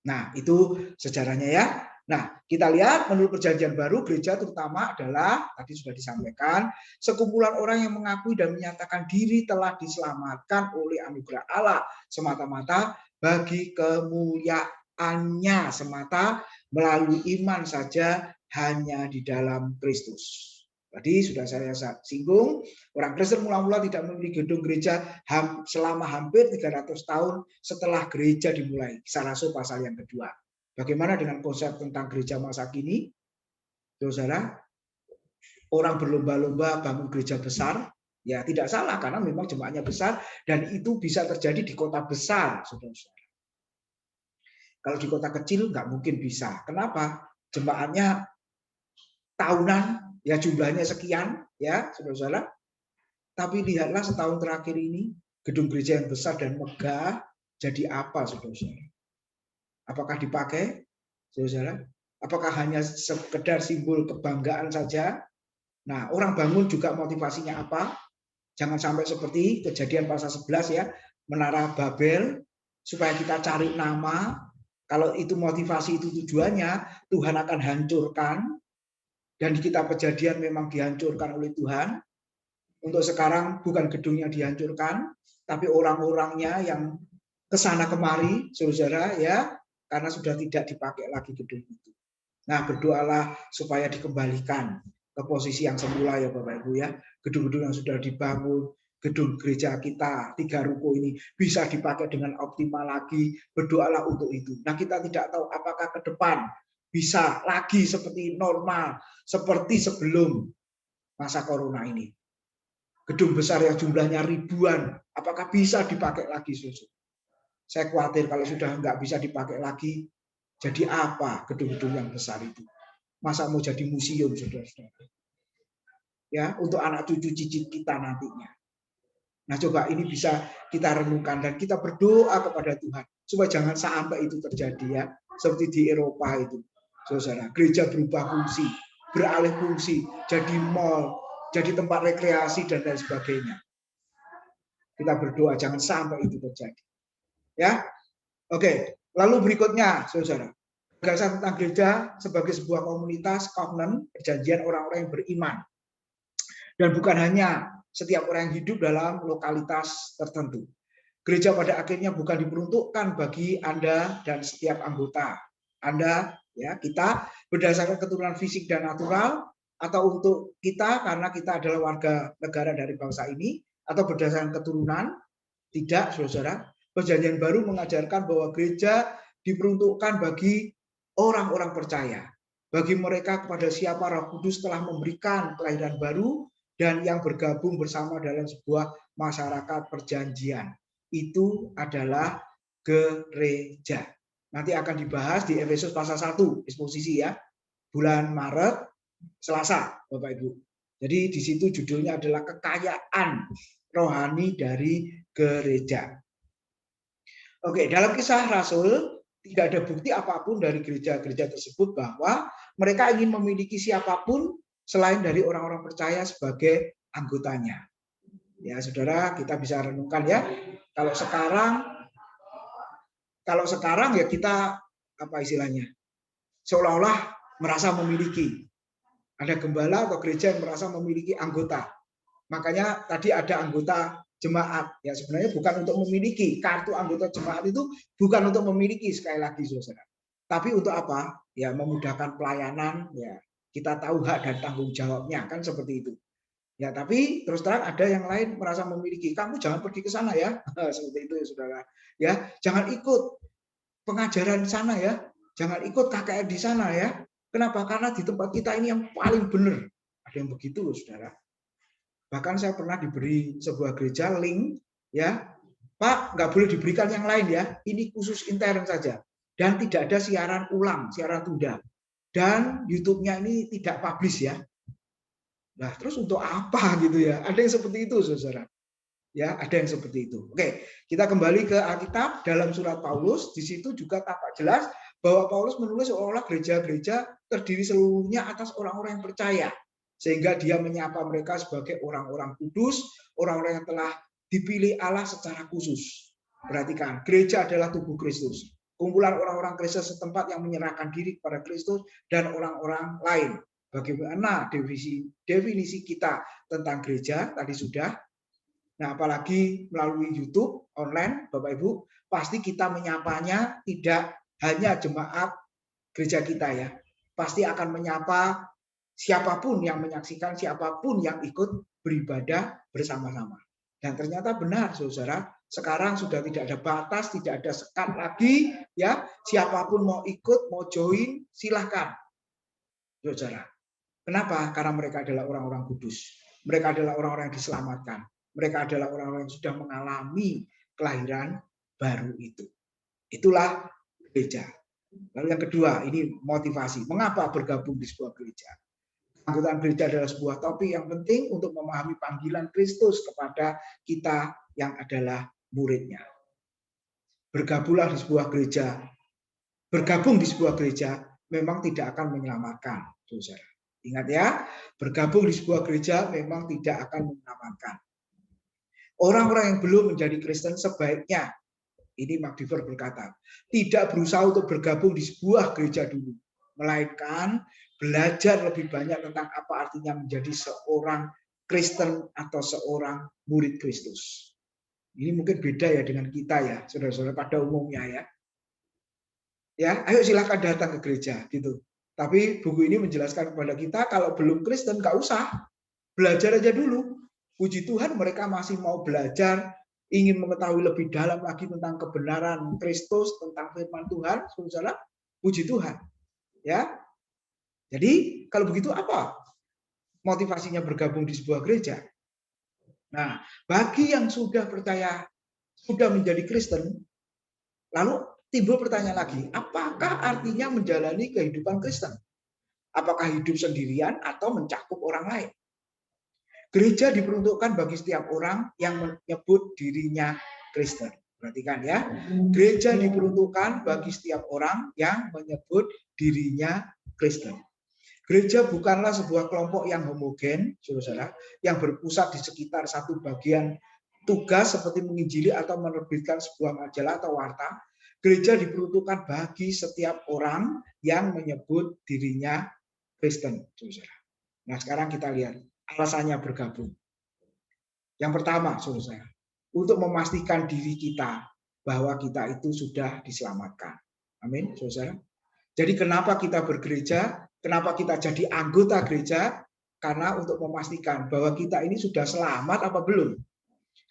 Speaker 1: Nah, itu sejarahnya ya. Nah, kita lihat menurut Perjanjian Baru, gereja terutama adalah, tadi sudah disampaikan, sekumpulan orang yang mengakui dan menyatakan diri telah diselamatkan oleh anugerah Allah semata-mata bagi kemuliaannya semata melalui iman saja hanya di dalam Kristus. Tadi sudah saya singgung, orang Kristen mula-mula tidak memiliki gedung gereja selama hampir 300 tahun setelah gereja dimulai. Kisah Rasul pasal yang kedua. Bagaimana dengan konsep tentang gereja masa kini? Saudara, orang berlomba-lomba bangun gereja besar, ya tidak salah karena memang jemaatnya besar dan itu bisa terjadi di kota besar, saudara-saudara. Kalau di kota kecil nggak mungkin bisa. Kenapa? Jemaatnya tahunan, ya jumlahnya sekian, ya saudara-saudara. Tapi lihatlah setahun terakhir ini, gedung gereja yang besar dan megah jadi apa, saudara-saudara? Apakah dipakai, saudara? Apakah hanya sekedar simbol kebanggaan saja? Nah, orang bangun juga motivasinya apa? Jangan sampai seperti kejadian pasal 11 ya, Menara Babel, supaya kita cari nama. Kalau itu motivasi, itu tujuannya, Tuhan akan hancurkan. Dan di kitab Kejadian memang dihancurkan oleh Tuhan. Untuk sekarang bukan gedungnya dihancurkan, tapi orang-orangnya yang kesana kemari, saudara ya, karena sudah tidak dipakai lagi gedung itu. Nah, berdoalah supaya dikembalikan ke posisi yang semula ya Bapak Ibu ya. Gedung-gedung yang sudah dibangun, gedung gereja kita, 3 ruko ini bisa dipakai dengan optimal lagi. Berdoalah untuk itu. Nah, kita tidak tahu apakah ke depan bisa lagi seperti normal, seperti sebelum masa corona ini. Gedung besar yang jumlahnya ribuan, apakah bisa dipakai lagi, Susu? Saya khawatir kalau sudah nggak bisa dipakai lagi, jadi apa gedung-gedung yang besar itu? Masa mau jadi museum, saudara-saudara? Ya, untuk anak cucu cicit kita nantinya. Nah, coba ini bisa kita renungkan dan kita berdoa kepada Tuhan supaya jangan sampai itu terjadi ya, seperti di Eropa itu, saudara. Gereja berubah fungsi, beralih fungsi, jadi mall, jadi tempat rekreasi dan lain sebagainya. Kita berdoa jangan sampai itu terjadi. Ya, oke. Lalu berikutnya, saudara, gagasan tentang gereja sebagai sebuah komunitas covenant, perjanjian orang-orang yang beriman. Dan bukan hanya setiap orang yang hidup dalam lokalitas tertentu. Gereja pada akhirnya bukan diperuntukkan bagi Anda dan setiap anggota. Anda, ya, kita berdasarkan keturunan fisik dan natural, atau untuk kita karena kita adalah warga negara dari bangsa ini, atau berdasarkan keturunan, tidak, saudara. Perjanjian baru mengajarkan bahwa gereja diperuntukkan bagi orang-orang percaya. Bagi mereka kepada siapa Roh Kudus telah memberikan kelahiran baru dan yang bergabung bersama dalam sebuah masyarakat perjanjian. Itu adalah gereja. Nanti akan dibahas di Efesus pasal 1, eksposisi ya. Bulan Maret, Selasa, Bapak Ibu. Jadi di situ judulnya adalah kekayaan rohani dari gereja. Oke, dalam Kisah Rasul tidak ada bukti apapun dari gereja-gereja tersebut bahwa mereka ingin memiliki siapapun selain dari orang-orang percaya sebagai anggotanya. Ya, saudara, kita bisa renungkan ya. Kalau sekarang ya kita apa istilahnya? Seolah-olah merasa memiliki. Ada gembala atau gereja yang merasa memiliki anggota. Makanya tadi ada anggota jemaat. Ya sebenarnya bukan untuk memiliki. Kartu anggota jemaat itu bukan untuk memiliki, sekali lagi saudara. Tapi untuk apa? Ya memudahkan pelayanan, ya kita tahu hak dan tanggung jawabnya, kan seperti itu. Ya, tapi terus terang ada yang lain merasa memiliki. Kamu jangan pergi ke sana ya. Seperti itu ya saudara. Ya, jangan ikut pengajaran sana ya. Jangan ikut KKR di sana ya. Kenapa? Karena di tempat kita ini yang paling benar. Ada yang begitu loh saudara. Bahkan saya pernah diberi sebuah gereja link, ya Pak, nggak boleh diberikan yang lain ya, ini khusus intern saja. Dan tidak ada siaran ulang, siaran tunda. Dan YouTube-nya ini tidak publish ya. Nah, terus untuk apa gitu ya? Ada yang seperti itu, saudara. Ya, ada yang seperti itu. Oke, kita kembali ke Alkitab dalam surat Paulus. Di situ juga tampak jelas bahwa Paulus menulis seolah-olah gereja-gereja terdiri seluruhnya atas orang-orang yang percaya. Sehingga dia menyapa mereka sebagai orang-orang kudus, orang-orang yang telah dipilih Allah secara khusus. Perhatikan, gereja adalah tubuh Kristus. Kumpulan orang-orang Kristen setempat yang menyerahkan diri kepada Kristus dan orang-orang lain. Bagaimana definisi kita tentang gereja tadi sudah. Nah, apalagi melalui YouTube online, Bapak Ibu, pasti kita menyapanya tidak hanya jemaat gereja kita ya. Pasti akan menyapa siapapun yang menyaksikan, siapapun yang ikut beribadah bersama-sama. Dan ternyata benar, saudara, sekarang sudah tidak ada batas, tidak ada sekat lagi, ya. Siapapun mau ikut, mau join, silahkan, saudara. Kenapa? Karena mereka adalah orang-orang kudus. Mereka adalah orang-orang yang diselamatkan. Mereka adalah orang-orang yang sudah mengalami kelahiran baru itu. Itulah gereja. Lalu yang kedua, ini motivasi. Mengapa bergabung di sebuah gereja? Keanggotaan gereja adalah sebuah topik yang penting untuk memahami panggilan Kristus kepada kita yang adalah muridnya. Bergabunglah di sebuah gereja. Bergabung di sebuah gereja memang tidak akan menyelamatkan, saudara. Ingat ya, bergabung di sebuah gereja memang tidak akan menyelamatkan. Orang-orang yang belum menjadi Kristen sebaiknya, ini MacDiver berkata, tidak berusaha untuk bergabung di sebuah gereja dulu, melainkan belajar lebih banyak tentang apa artinya menjadi seorang Kristen atau seorang murid Kristus. Ini mungkin beda ya dengan kita ya, saudara-saudara pada umumnya ya. Ya, ayo silakan datang ke gereja gitu. Tapi buku ini menjelaskan kepada kita kalau belum Kristen nggak usah, belajar aja dulu. Puji Tuhan mereka masih mau belajar, ingin mengetahui lebih dalam lagi tentang kebenaran Kristus, tentang firman Tuhan, saudara. Puji Tuhan, ya. Jadi kalau begitu apa motivasinya bergabung di sebuah gereja? Nah, bagi yang sudah percaya, sudah menjadi Kristen, lalu timbul pertanyaan lagi, apakah artinya menjalani kehidupan Kristen? Apakah hidup sendirian atau mencakup orang lain? Gereja diperuntukkan bagi setiap orang yang menyebut dirinya Kristen. Perhatikan ya, gereja diperuntukkan bagi setiap orang yang menyebut dirinya Kristen. Gereja bukanlah sebuah kelompok yang homogen, saudara, yang berpusat di sekitar satu bagian tugas seperti menginjili atau menerbitkan sebuah majalah atau warta. Gereja diperuntukkan bagi setiap orang yang menyebut dirinya Kristen, saudara. Nah, sekarang kita lihat alasannya bergabung. Yang pertama, saudara, untuk memastikan diri kita bahwa kita itu sudah diselamatkan. Amin, saudara. Jadi kenapa kita bergereja? Kenapa kita jadi anggota gereja? Karena untuk memastikan bahwa kita ini sudah selamat apa belum.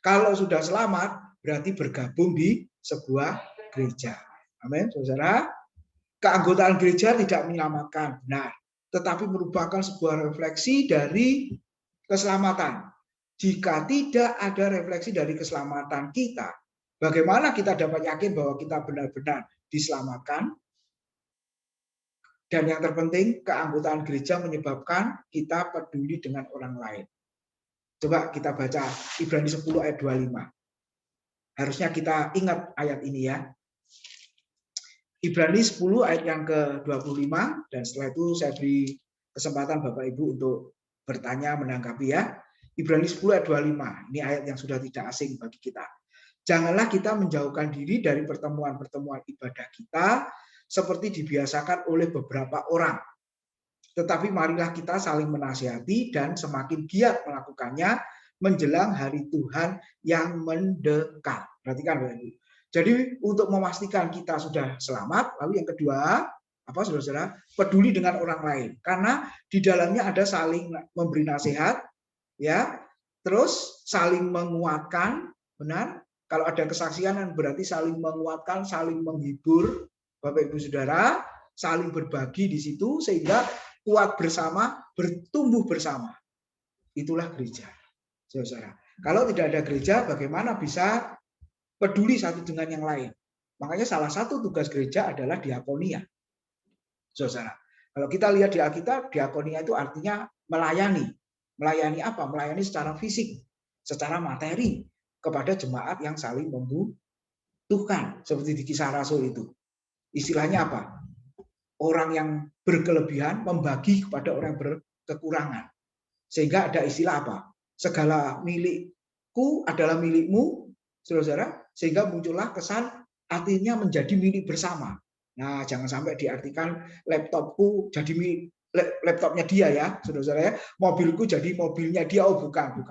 Speaker 1: Kalau sudah selamat, berarti bergabung di sebuah gereja. Amin, saudara. Keanggotaan gereja tidak menyelamatkan, benar. Tetapi merupakan sebuah refleksi dari keselamatan. Jika tidak ada refleksi dari keselamatan kita, bagaimana kita dapat yakin bahwa kita benar-benar diselamatkan? Dan yang terpenting, keanggotaan gereja menyebabkan kita peduli dengan orang lain. Coba kita baca Ibrani 10 ayat 25. Harusnya kita ingat ayat ini ya. Ibrani 10 ayat yang ke-25, dan setelah itu saya beri kesempatan Bapak Ibu untuk bertanya, menanggapi ya. Ibrani 10 ayat 25, ini ayat yang sudah tidak asing bagi kita. Janganlah kita menjauhkan diri dari pertemuan-pertemuan ibadah kita, seperti dibiasakan oleh beberapa orang. Tetapi marilah kita saling menasihati dan semakin giat melakukannya menjelang hari Tuhan yang mendekat. Perhatikan Bapak Ibu. Jadi untuk memastikan kita sudah selamat, lalu yang kedua, apa saudara-saudara, peduli dengan orang lain. Karena di dalamnya ada saling memberi nasihat, ya, terus saling menguatkan, benar. Kalau ada kesaksian berarti saling menguatkan, saling menghibur, Bapak Ibu Saudara, saling berbagi di situ sehingga kuat bersama, bertumbuh bersama. Itulah gereja, saudara. Kalau tidak ada gereja, bagaimana bisa peduli satu dengan yang lain? Makanya salah satu tugas gereja adalah diakonia, saudara. Kalau kita lihat di Alkitab, diakonia itu artinya melayani. Melayani apa? Melayani secara fisik, secara materi kepada jemaat yang saling membutuhkan, seperti di Kisah Rasul itu. Istilahnya apa? Orang yang berkelebihan membagi kepada orang yang berkekurangan. Sehingga ada istilah apa? Segala milikku adalah milikmu, saudara. Sehingga muncullah kesan artinya menjadi milik bersama. Nah, jangan sampai diartikan laptopku jadi milik laptopnya dia ya, saudara-saudara ya. Mobilku jadi mobilnya dia, oh bukan.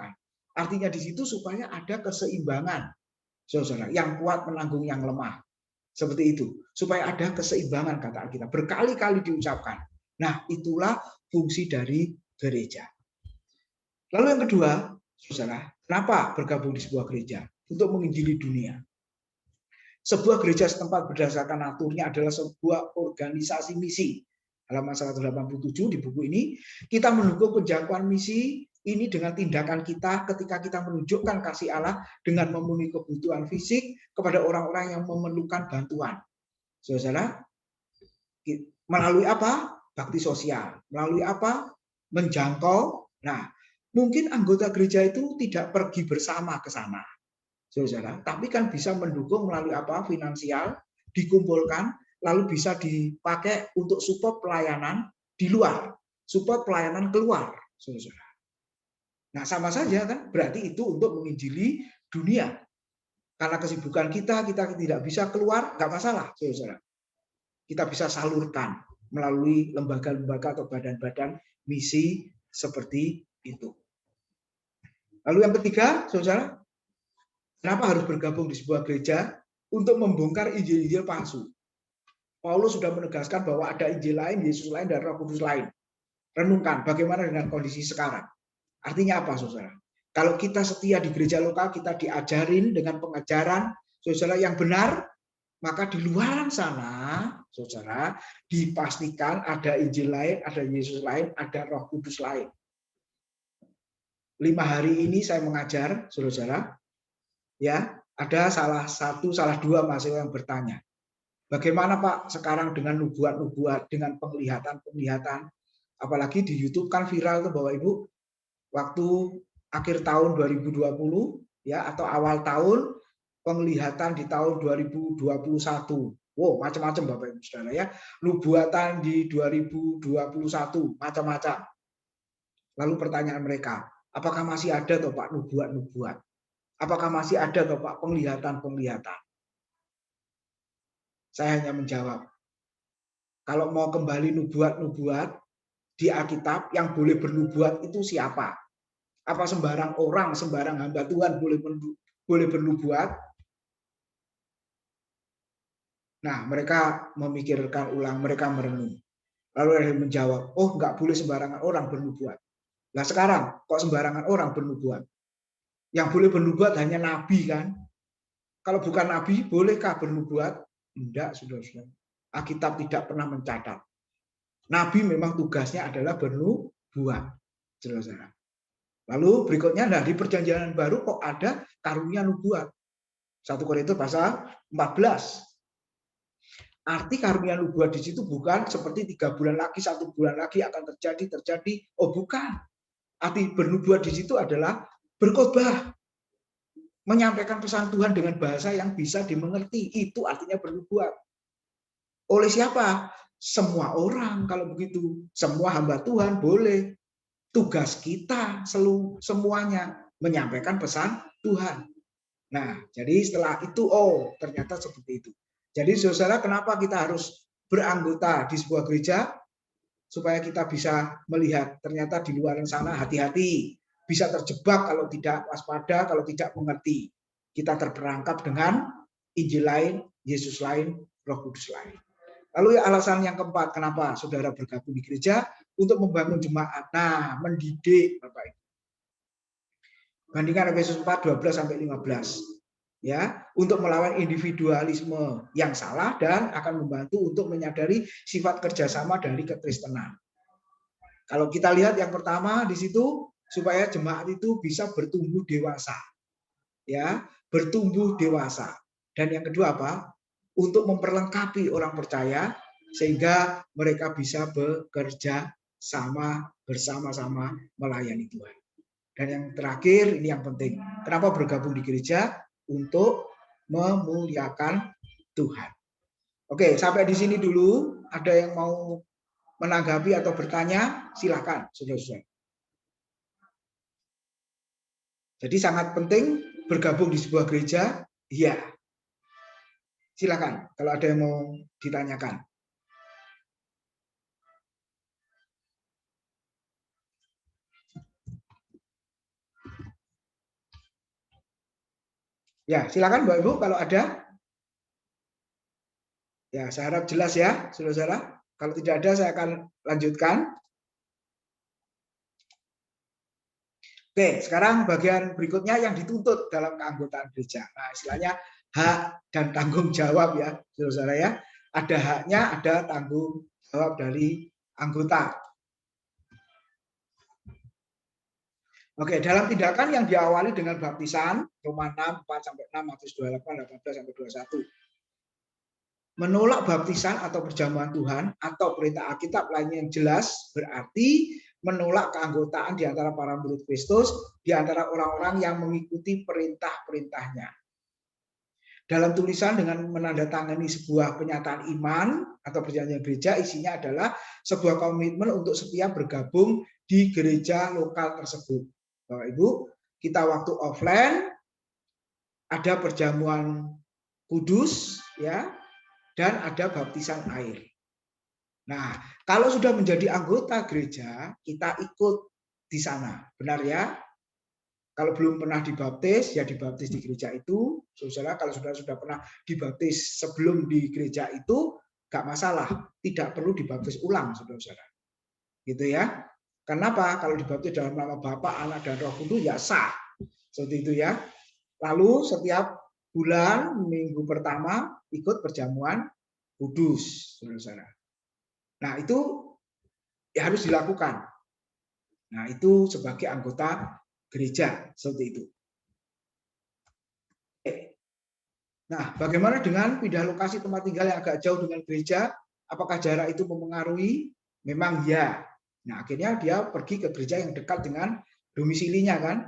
Speaker 1: Artinya di situ supaya ada keseimbangan, saudara. Yang kuat menanggung yang lemah. Seperti itu. Supaya ada keseimbangan kata Alkitab. Berkali-kali diucapkan. Nah, itulah fungsi dari gereja. Lalu yang kedua, saudara, kenapa bergabung di sebuah gereja? Untuk menginjili dunia. Sebuah gereja setempat berdasarkan naturnya adalah sebuah organisasi misi. Halaman 187 di buku ini, kita mendukung penjangkauan misi ini dengan tindakan kita ketika kita menunjukkan kasih Allah dengan memenuhi kebutuhan fisik kepada orang-orang yang memerlukan bantuan. Saudara, melalui apa? Bakti sosial. Melalui apa? menjangkau. Nah, mungkin anggota gereja itu tidak pergi bersama ke sana, saudara, tapi kan bisa mendukung melalui apa? Finansial, dikumpulkan, lalu bisa dipakai untuk support pelayanan di luar, support pelayanan keluar, saudara. Nah, sama saja kan, berarti itu untuk menginjili dunia. Karena kesibukan kita tidak bisa keluar, nggak masalah, saudara. Kita bisa salurkan melalui lembaga-lembaga atau badan-badan misi seperti itu. Lalu yang ketiga, saudara, kenapa harus bergabung di sebuah gereja? Untuk membongkar injil-injil palsu. Paulus sudah menegaskan bahwa ada injil lain, Yesus lain, dan Roh Kudus lain. Renungkan bagaimana dengan kondisi sekarang. Artinya apa, saudara? Kalau kita setia di gereja lokal, kita diajarin dengan pengajaran, saudara, yang benar, maka di luar sana, saudara, dipastikan ada Injil lain, ada Yesus lain, ada Roh Kudus lain. 5 hari ini saya mengajar, saudara, ya, ada salah dua mahasiswa yang bertanya, bagaimana Pak sekarang dengan nubuat-nubuat, dengan penglihatan-penglihatan, apalagi di YouTube kan viral tuh Bapak Ibu, waktu akhir tahun 2020 ya atau awal tahun, penglihatan di tahun 2021. Wow, macam-macam Bapak Ibu Saudara ya. Nubuatan di 2021, macam-macam. Lalu pertanyaan mereka, apakah masih ada toh Pak nubuat-nubuat? Apakah masih ada toh Pak penglihatan-penglihatan? Saya hanya menjawab, kalau mau kembali nubuat-nubuat di Alkitab, yang boleh bernubuat itu siapa? Apa sembarang orang, sembarang hamba Tuhan boleh bernubuat? Nah, mereka memikirkan ulang, mereka merenung. Lalu ada yang menjawab, oh nggak boleh sembarangan orang bernubuat. Nah sekarang, kok sembarangan orang bernubuat? Yang boleh bernubuat hanya nabi kan? Kalau bukan nabi, bolehkah bernubuat? Tidak, saudara-saudara. Alkitab tidak pernah mencatat. Nabi memang tugasnya adalah bernubuat, saudara-saudara. Lalu berikutnya, nah di perjanjian baru kok ada karunia nubuat. 1 Korintus pasal 14. Arti karunia nubuat di situ bukan seperti 3 bulan lagi, 1 bulan lagi akan terjadi. Oh bukan. Arti bernubuat di situ adalah berkhotbah, menyampaikan pesan Tuhan dengan bahasa yang bisa dimengerti. Itu artinya bernubuat. Oleh siapa? Semua orang kalau begitu. Semua hamba Tuhan boleh. Tugas kita semuanya menyampaikan pesan Tuhan. Nah, jadi setelah itu, oh ternyata seperti itu. Jadi saudara, kenapa kita harus beranggota di sebuah gereja? Supaya kita bisa melihat ternyata di luar sana hati-hati. Bisa terjebak kalau tidak waspada, kalau tidak mengerti. Kita terperangkap dengan Injil lain, Yesus lain, Roh Kudus lain. Lalu alasan yang keempat, kenapa saudara bergabung di gereja? Untuk membangun jemaat. Nah, mendidik Bapak Ibu. Bandingkan Efesus 4, 12-15. Ya, untuk melawan individualisme yang salah dan akan membantu untuk menyadari sifat kerjasama dari kekristenan. Kalau kita lihat yang pertama di situ, supaya jemaat itu bisa bertumbuh dewasa. Ya, bertumbuh dewasa. Dan yang kedua apa? Untuk memperlengkapi orang percaya sehingga mereka bisa bekerja bersama-sama melayani Tuhan. Dan yang terakhir, ini yang penting. Kenapa bergabung di gereja? Untuk memuliakan Tuhan. Oke, sampai di sini dulu. Ada yang mau menanggapi atau bertanya? Silakan, saudara-saudara. Jadi sangat penting bergabung di sebuah gereja. Iya. Silakan, kalau ada yang mau ditanyakan. Ya, silakan Mbak Ibu kalau ada. Ya, saya harap jelas ya, saudara-saudara. Kalau tidak ada, saya akan lanjutkan. Oke, sekarang bagian berikutnya yang dituntut dalam keanggotaan gereja. Nah, istilahnya hak dan tanggung jawab ya, saudara-saudara ya. Ada haknya, ada tanggung jawab dari anggota. Oke, dalam tindakan yang diawali dengan baptisan, Roma 6, 4-6, Matius 28, 18-21. Menolak baptisan atau perjamuan Tuhan atau perintah Alkitab lainnya yang jelas berarti menolak keanggotaan di antara para murid Kristus, di antara orang-orang yang mengikuti perintah-perintahnya. Dalam tulisan dengan menandatangani sebuah pernyataan iman atau perjanjian gereja, isinya adalah sebuah komitmen untuk setia bergabung di gereja lokal tersebut. Bapak Ibu, kita waktu offline ada perjamuan kudus, ya, dan ada baptisan air. Nah, kalau sudah menjadi anggota gereja, kita ikut di sana, benar ya? Kalau belum pernah dibaptis, ya dibaptis di gereja itu. Saudara, kalau sudah pernah dibaptis sebelum di gereja itu, nggak masalah. Tidak perlu dibaptis ulang, saudara-saudara. Gitu ya. Kenapa? Kalau dibaptis dalam nama Bapa, Anak, dan Roh Kudus, ya sah. Seperti itu ya. Lalu setiap bulan, minggu pertama, ikut perjamuan kudus, saudara-saudara. Nah, itu ya harus dilakukan. Nah, itu sebagai anggota gereja, seperti itu. Nah, bagaimana dengan pindah lokasi tempat tinggal yang agak jauh dengan gereja? Apakah jarak itu mempengaruhi? Memang ya. Nah, akhirnya dia pergi ke gereja yang dekat dengan domisilinya kan.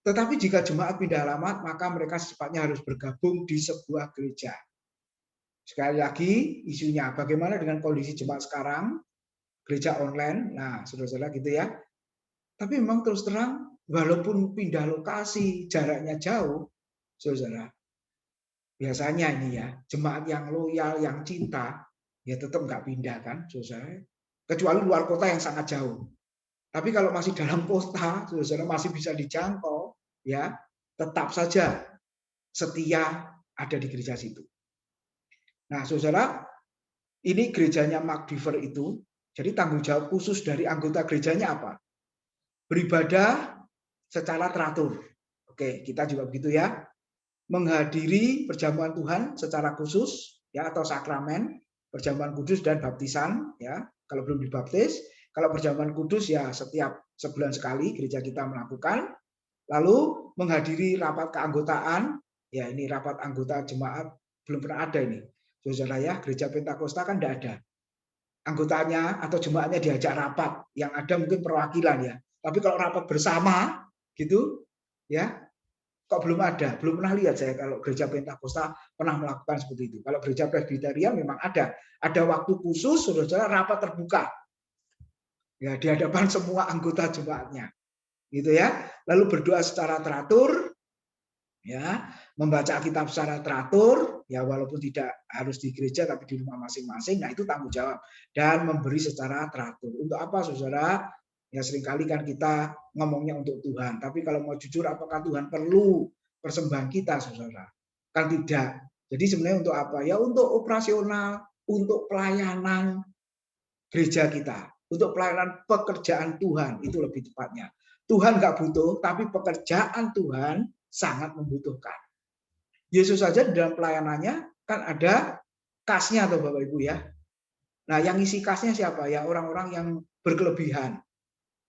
Speaker 1: Tetapi jika jemaat pindah alamat, maka mereka secepatnya harus bergabung di sebuah gereja. Sekali lagi, isunya bagaimana dengan kondisi jemaat sekarang? Gereja online, nah saudara-saudara gitu ya. Tapi memang terus terang, walaupun pindah lokasi, jaraknya jauh, saudara, biasanya ini ya, jemaat yang loyal, yang cinta, ya tetap nggak pindah kan, saudara. Kecuali luar kota yang sangat jauh. Tapi kalau masih dalam kota, saudara, masih bisa dijangkau, ya tetap saja setia ada di gereja situ. Nah, saudara, ini gerejanya Mark Dever itu, jadi tanggung jawab khusus dari anggota gerejanya apa? Beribadah secara teratur. Oke, kita juga begitu ya. Menghadiri perjamuan Tuhan secara khusus ya, atau sakramen, perjamuan kudus dan baptisan ya. Kalau belum dibaptis, kalau perjamuan kudus ya setiap sebulan sekali gereja kita melakukan. Lalu menghadiri rapat keanggotaan, ya ini rapat anggota jemaat belum pernah ada ini. Saudara ya, gereja Pentakosta kan tidak ada. Anggotanya atau jemaatnya diajak rapat, yang ada mungkin perwakilan ya. Tapi kalau rapat bersama gitu ya, kok belum ada, belum pernah lihat saya kalau gereja Pentakosta pernah melakukan seperti itu. Kalau gereja Presbyteria memang ada waktu khusus, saudara rapat terbuka ya di hadapan semua anggota jemaatnya, gitu ya. Lalu berdoa secara teratur, ya, membaca kitab secara teratur, ya walaupun tidak harus di gereja tapi di rumah masing-masing. Nah itu tanggung jawab dan memberi secara teratur. Untuk apa, saudara? Ya seringkali kan kita ngomongnya untuk Tuhan, tapi kalau mau jujur apakah Tuhan perlu persembahan kita, saudara? Kan tidak. Jadi sebenarnya untuk apa? Ya untuk operasional, untuk pelayanan gereja kita, untuk pelayanan pekerjaan Tuhan, itu lebih tepatnya. Tuhan nggak butuh, tapi pekerjaan Tuhan sangat membutuhkan. Yesus saja di dalam pelayanannya kan ada kasnya atau Bapak Ibu ya. Nah, yang isi kasnya siapa? Ya orang-orang yang berkelebihan.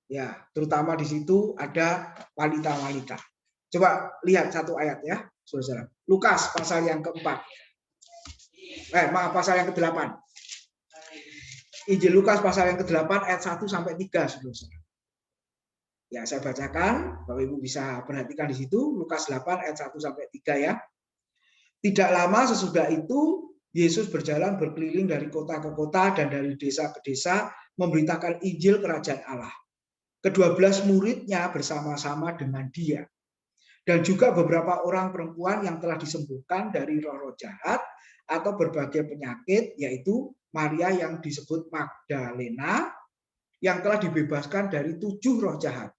Speaker 1: Ya, terutama di situ ada wanita-wanita. Coba lihat satu ayat ya, saudara. Lukas pasal yang keempat. Pasal yang ke-8. Injil Lukas pasal yang ke-8 ayat 1 sampai 3, saudara. Ya, saya bacakan, Bapak Ibu bisa perhatikan di situ, Lukas 8 ayat 1 sampai 3 ya. Tidak lama sesudah itu, Yesus berjalan berkeliling dari kota ke kota dan dari desa ke desa memberitakan Injil Kerajaan Allah. Ke-12 muridnya bersama-sama dengan dia. Dan juga beberapa orang perempuan yang telah disembuhkan dari roh-roh jahat atau berbagai penyakit, yaitu Maria yang disebut Magdalena, yang telah dibebaskan dari 7 roh jahat.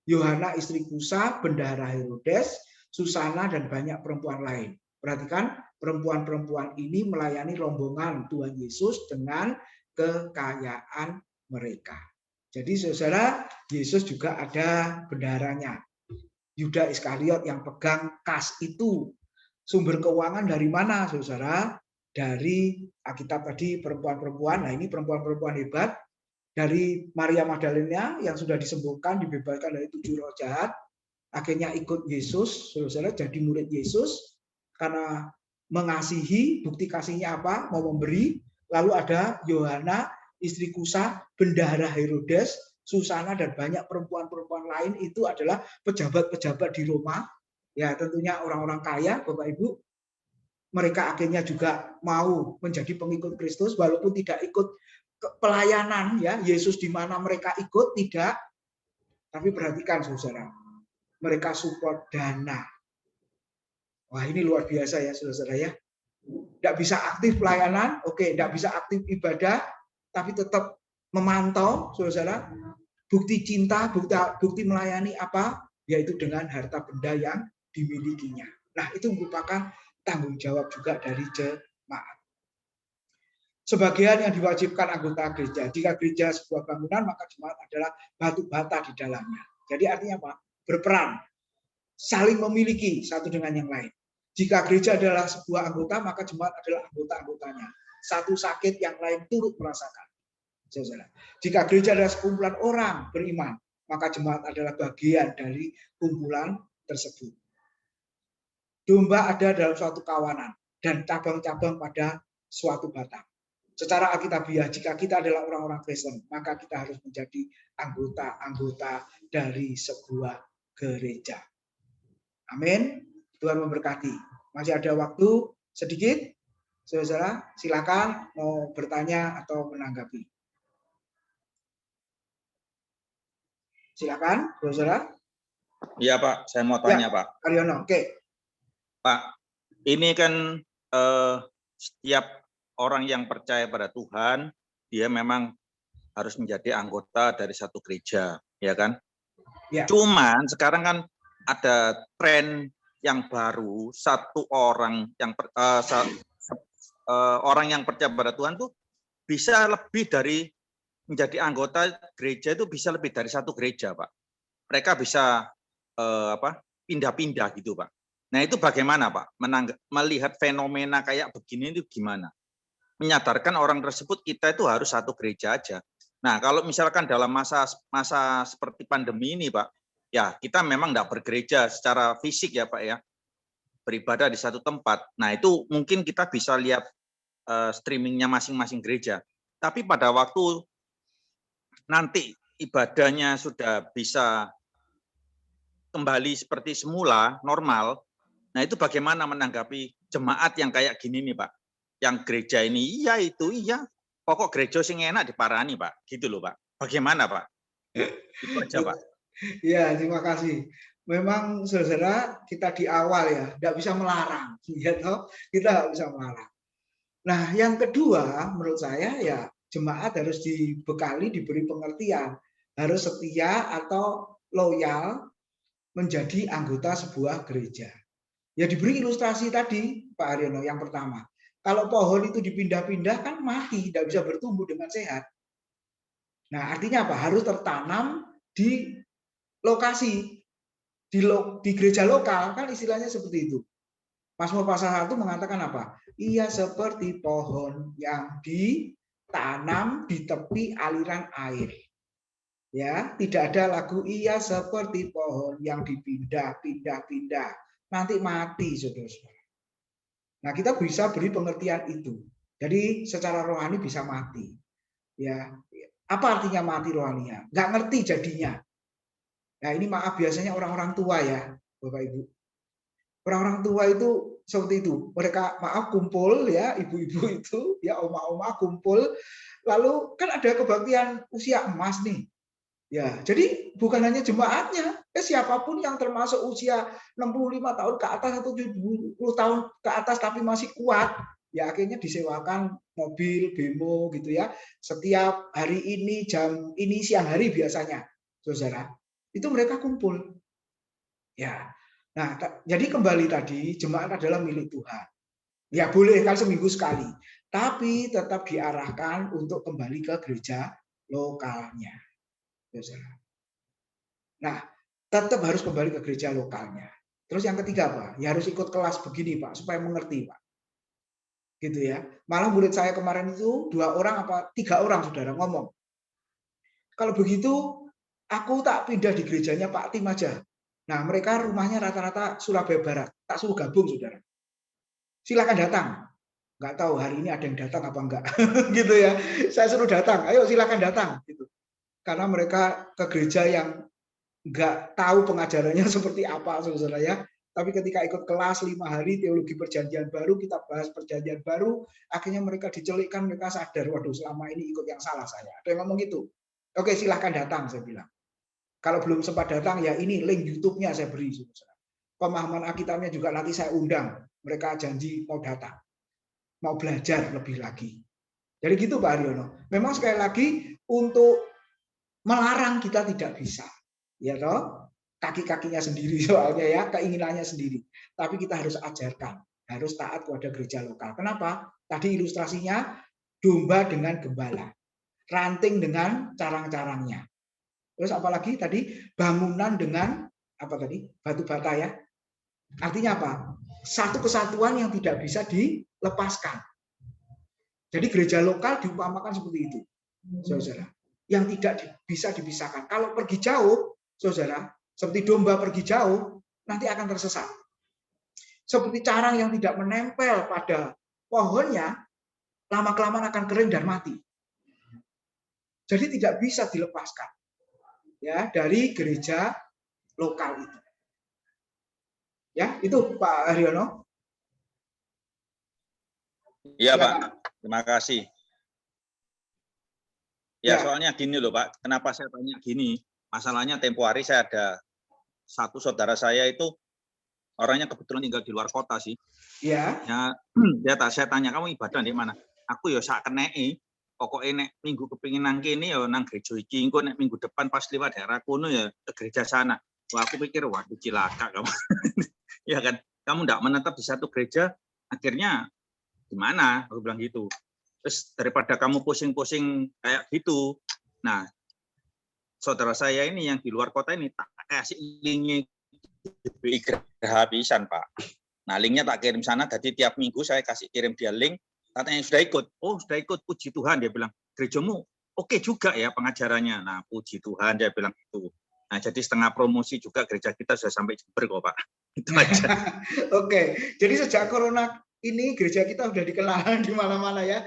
Speaker 1: Yohana istri Kusa, bendahara Herodes, Susana, dan banyak perempuan lain. Perhatikan, perempuan-perempuan ini melayani rombongan Tuhan Yesus dengan kekayaan mereka. Jadi saudara, Yesus juga ada bendaharanya. Yuda Iskariot yang pegang kas itu. Sumber keuangan dari mana, saudara? Dari Alkitab tadi perempuan-perempuan. Nah ini perempuan-perempuan hebat. Dari Maria Magdalena yang sudah disembuhkan, dibebaskan dari 7 roh jahat. Akhirnya ikut Yesus, saudara, jadi murid Yesus. Karena mengasihi, bukti kasihnya apa? Mau memberi. Lalu ada Yohana, istri Kusa, bendahara Herodes, Susana dan banyak perempuan-perempuan lain itu adalah pejabat-pejabat di Roma. Ya, tentunya orang-orang kaya, Bapak Ibu. Mereka akhirnya juga mau menjadi pengikut Kristus walaupun tidak ikut pelayanan ya Yesus di mana mereka ikut tidak. Tapi perhatikan saudara, mereka support dana. Wah, ini luar biasa ya saudara ya. Tidak bisa aktif pelayanan, oke, tidak bisa aktif ibadah, tapi tetap memantau, saudara. Bukti cinta, bukti melayani apa? Yaitu dengan harta benda yang dimilikinya. Nah, itu merupakan tanggung jawab juga dari jemaat. Sebagian yang diwajibkan anggota gereja. Jika gereja sebuah bangunan, maka jemaat adalah batu bata di dalamnya. Jadi artinya apa? Berperan, saling memiliki satu dengan yang lain. Jika gereja adalah sebuah anggota, maka jemaat adalah anggota-anggotanya. Satu sakit, yang lain turut merasakan. Jika gereja adalah sekumpulan orang beriman, maka jemaat adalah bagian dari kumpulan tersebut. Domba ada dalam suatu kawanan dan cabang-cabang pada suatu batang. Secara alkitabiah, jika kita adalah orang-orang Kristen, maka kita harus menjadi anggota-anggota dari sebuah gereja. Amin. Tuhan memberkati. Masih ada waktu sedikit, saudara, silakan mau bertanya atau menanggapi. Silakan, saudara.
Speaker 7: Iya Pak, saya mau tanya
Speaker 1: ya,
Speaker 7: Pak.
Speaker 1: Aryono, oke.
Speaker 7: Pak, ini kan setiap orang yang percaya pada Tuhan, dia memang harus menjadi anggota dari satu gereja, ya kan? Ya. Cuman sekarang kan ada tren yang baru, satu orang yang orang yang percaya pada Tuhan tuh bisa lebih dari menjadi anggota gereja itu bisa lebih dari satu gereja, Pak. Mereka bisa pindah-pindah gitu, Pak. Nah itu bagaimana, Pak? Melihat fenomena kayak begini itu gimana? Menyadarkan orang tersebut kita itu harus satu gereja aja. Nah kalau misalkan dalam masa seperti pandemi ini, Pak, ya kita memang tidak bergereja secara fisik ya, Pak ya, beribadah di satu tempat. Nah itu mungkin kita bisa lihat streamingnya masing-masing gereja. Tapi pada waktu nanti ibadahnya sudah bisa kembali seperti semula, normal, nah itu bagaimana menanggapi jemaat yang kayak gini nih Pak? Yang gereja ini, iya itu, iya. Pokok gereja sing enak diparani Pak, gitu loh Pak. Bagaimana Pak? Itu aja Pak.
Speaker 1: Ya, terima kasih. Memang saudara kita di awal ya, tidak bisa melarang. Gitu? Kita tidak bisa melarang. Nah yang kedua menurut saya ya, jemaat harus dibekali, diberi pengertian, harus setia atau loyal menjadi anggota sebuah gereja. Ya diberi ilustrasi tadi Pak Aryono yang pertama. Kalau pohon itu dipindah-pindah kan mati, tidak bisa bertumbuh dengan sehat. Nah artinya apa? Harus tertanam di lokasi, di gereja lokal, kan istilahnya seperti itu. Mazmur pasal 1 mengatakan apa? Ia seperti pohon yang ditanam di tepi aliran air. Ya, tidak ada lagu ia seperti pohon yang dipindah-pindah. Nanti mati, saudara-saudara. Nah, kita bisa beri pengertian itu. Jadi secara rohani bisa mati. Ya, apa artinya mati rohaninya? Nggak ngerti jadinya. Nah, ini maaf biasanya orang-orang tua ya, Bapak Ibu. Orang-orang tua itu seperti itu. Mereka maaf kumpul ya, ibu-ibu itu ya, oma-oma kumpul. Lalu kan ada kebaktian usia emas nih. Ya, jadi bukan hanya jemaatnya, siapapun yang termasuk usia 65 tahun ke atas atau 70 tahun ke atas tapi masih kuat, ya akhirnya disewakan mobil bemo gitu ya. Setiap hari ini jam ini siang hari biasanya, saudara. Itu mereka kumpul. Ya. Nah, jadi kembali tadi, jemaat adalah milik Tuhan. Ya boleh kan seminggu sekali, tapi tetap diarahkan untuk kembali ke gereja lokalnya. Nah, tetap harus kembali ke gereja lokalnya. Terus yang ketiga Pak, ya harus ikut kelas begini Pak, supaya mengerti Pak. Gitu ya. Malah murid saya kemarin itu 2 orang apa 3 orang saudara ngomong. Kalau begitu, aku tak pindah di gerejanya Pak Tim aja. Nah, mereka rumahnya rata-rata Surabaya Barat. Tak suruh gabung, saudara. Silakan datang. Nggak tahu hari ini ada yang datang apa enggak. Gitu ya. Saya suruh datang. Ayo silakan datang. Gitu. karena mereka ke gereja yang nggak tahu pengajarannya seperti apa, saudara ya. Tapi ketika ikut kelas 5 hari teologi perjanjian baru, kita bahas perjanjian baru, akhirnya mereka dicelikkan, mereka sadar, waduh selama ini ikut yang salah saya. Ada yang ngomong gitu. Oke, silahkan datang, saya bilang. Kalau belum sempat datang, ya ini link YouTube-nya saya beri. Saudara. Pemahaman Alkitabnya juga nanti saya undang. Mereka janji mau datang, mau belajar lebih lagi. Jadi gitu Pak Haryono. Memang sekali lagi untuk melarang kita tidak bisa. Ya toh? Kaki-kakinya sendiri soalnya ya, keinginannya sendiri. Tapi kita harus ajarkan, harus taat kepada gereja lokal. Kenapa? Tadi ilustrasinya domba dengan gembala, ranting dengan carang-carangnya. Terus apalagi tadi bangunan dengan apa tadi? Batu bata ya. Artinya apa? Satu kesatuan yang tidak bisa dilepaskan. Jadi gereja lokal diumpamakan seperti itu, saudara. Yang tidak bisa dipisahkan. Kalau pergi jauh, saudara, seperti domba pergi jauh, nanti akan tersesat. Seperti carang yang tidak menempel pada pohonnya, lama-kelamaan akan kering dan mati. Jadi tidak bisa dilepaskan ya dari gereja lokal itu. Ya, itu Pak Haryono.
Speaker 7: Iya Pak, terima kasih. Ya, soalnya gini loh Pak, kenapa saya tanya gini? Masalahnya tempo hari saya ada satu saudara saya itu orangnya kebetulan tinggal di luar kota sih.
Speaker 1: Iya.
Speaker 7: Ya, saya tanya kamu ibadah di mana? Aku ya sak kenei. Pokoknya nek minggu kepingin nang kene ya nang gereja iki, engko nek minggu depan pas lewat daerah kono ya ke gereja sana. Wah, aku pikir waduh cilaka kamu. Ya kan, kamu enggak menetap di satu gereja, akhirnya gimana? Aku bilang gitu. Terus daripada kamu pusing-pusing kayak gitu. Nah, saudara saya ini yang di luar kota ini tak kasih linknya GBI Graha pisan Pak. Nah linknya tak kirim sana, jadi tiap minggu saya kasih kirim dia link, katanya sudah ikut. Oh sudah ikut, puji Tuhan, dia bilang. Gerejamu oke juga ya pengajarannya. Nah puji Tuhan, dia bilang itu. Nah jadi setengah promosi juga gereja kita sudah sampai Jember kok Pak. Itu aja.
Speaker 1: Oke, jadi sejak corona ini gereja kita sudah dikenal di mana-mana ya.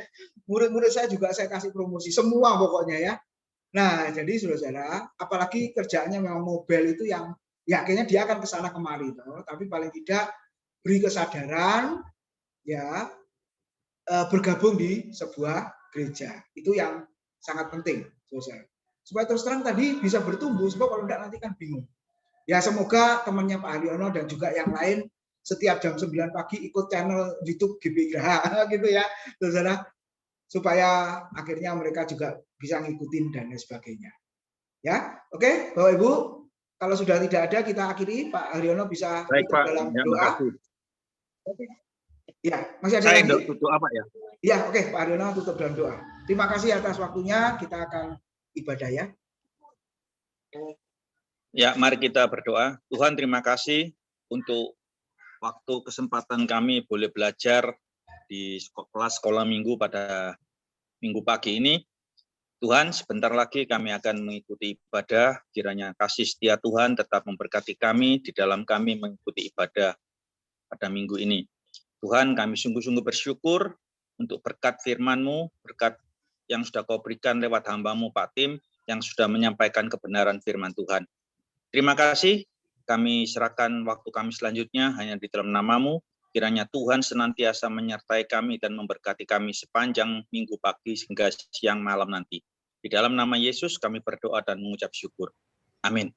Speaker 1: Murid-murid saya juga saya kasih promosi, semua pokoknya ya. Nah, jadi saudara, apalagi kerjaannya memang mobile itu yang ya akhirnya dia akan ke sana kemari toh, tapi paling tidak beri kesadaran ya bergabung di sebuah gereja. Itu yang sangat penting, saudara. Supaya terus terang tadi bisa bertumbuh, sebab kalau enggak nanti kan bingung. Ya semoga temannya Pak Haryono dan juga yang lain setiap jam 9 pagi ikut channel YouTube GBI Graha gitu ya, saudara. Supaya akhirnya mereka juga bisa ngikutin dan lain sebagainya. Ya, oke, Bapak Ibu, kalau sudah tidak ada kita akhiri. Pak Haryono bisa
Speaker 7: Baik,
Speaker 1: tutup
Speaker 7: Pak.
Speaker 1: dalam
Speaker 7: Ya,
Speaker 1: doa. Ya, masih ada
Speaker 7: saya
Speaker 1: lagi?
Speaker 7: tutup apa ya?
Speaker 1: Ya, oke, Pak Haryono tutup dalam doa. Terima kasih atas waktunya. Kita akan ibadah ya.
Speaker 7: Ya, mari kita berdoa. Tuhan, terima kasih untuk waktu kesempatan kami boleh belajar di kelas sekolah minggu pada minggu pagi ini. Tuhan, sebentar lagi kami akan mengikuti ibadah. Kiranya kasih setia Tuhan tetap memberkati kami di dalam kami mengikuti ibadah pada minggu ini. Tuhan, kami sungguh-sungguh bersyukur untuk berkat firman-Mu, berkat yang sudah Kau berikan lewat hamba-Mu Pak Tim, yang sudah menyampaikan kebenaran firman Tuhan. Terima kasih, kami serahkan waktu kami selanjutnya hanya di dalam nama-Mu. Kiranya Tuhan senantiasa menyertai kami dan memberkati kami sepanjang minggu pagi hingga siang malam nanti. Di dalam nama Yesus kami berdoa dan mengucap syukur. Amin.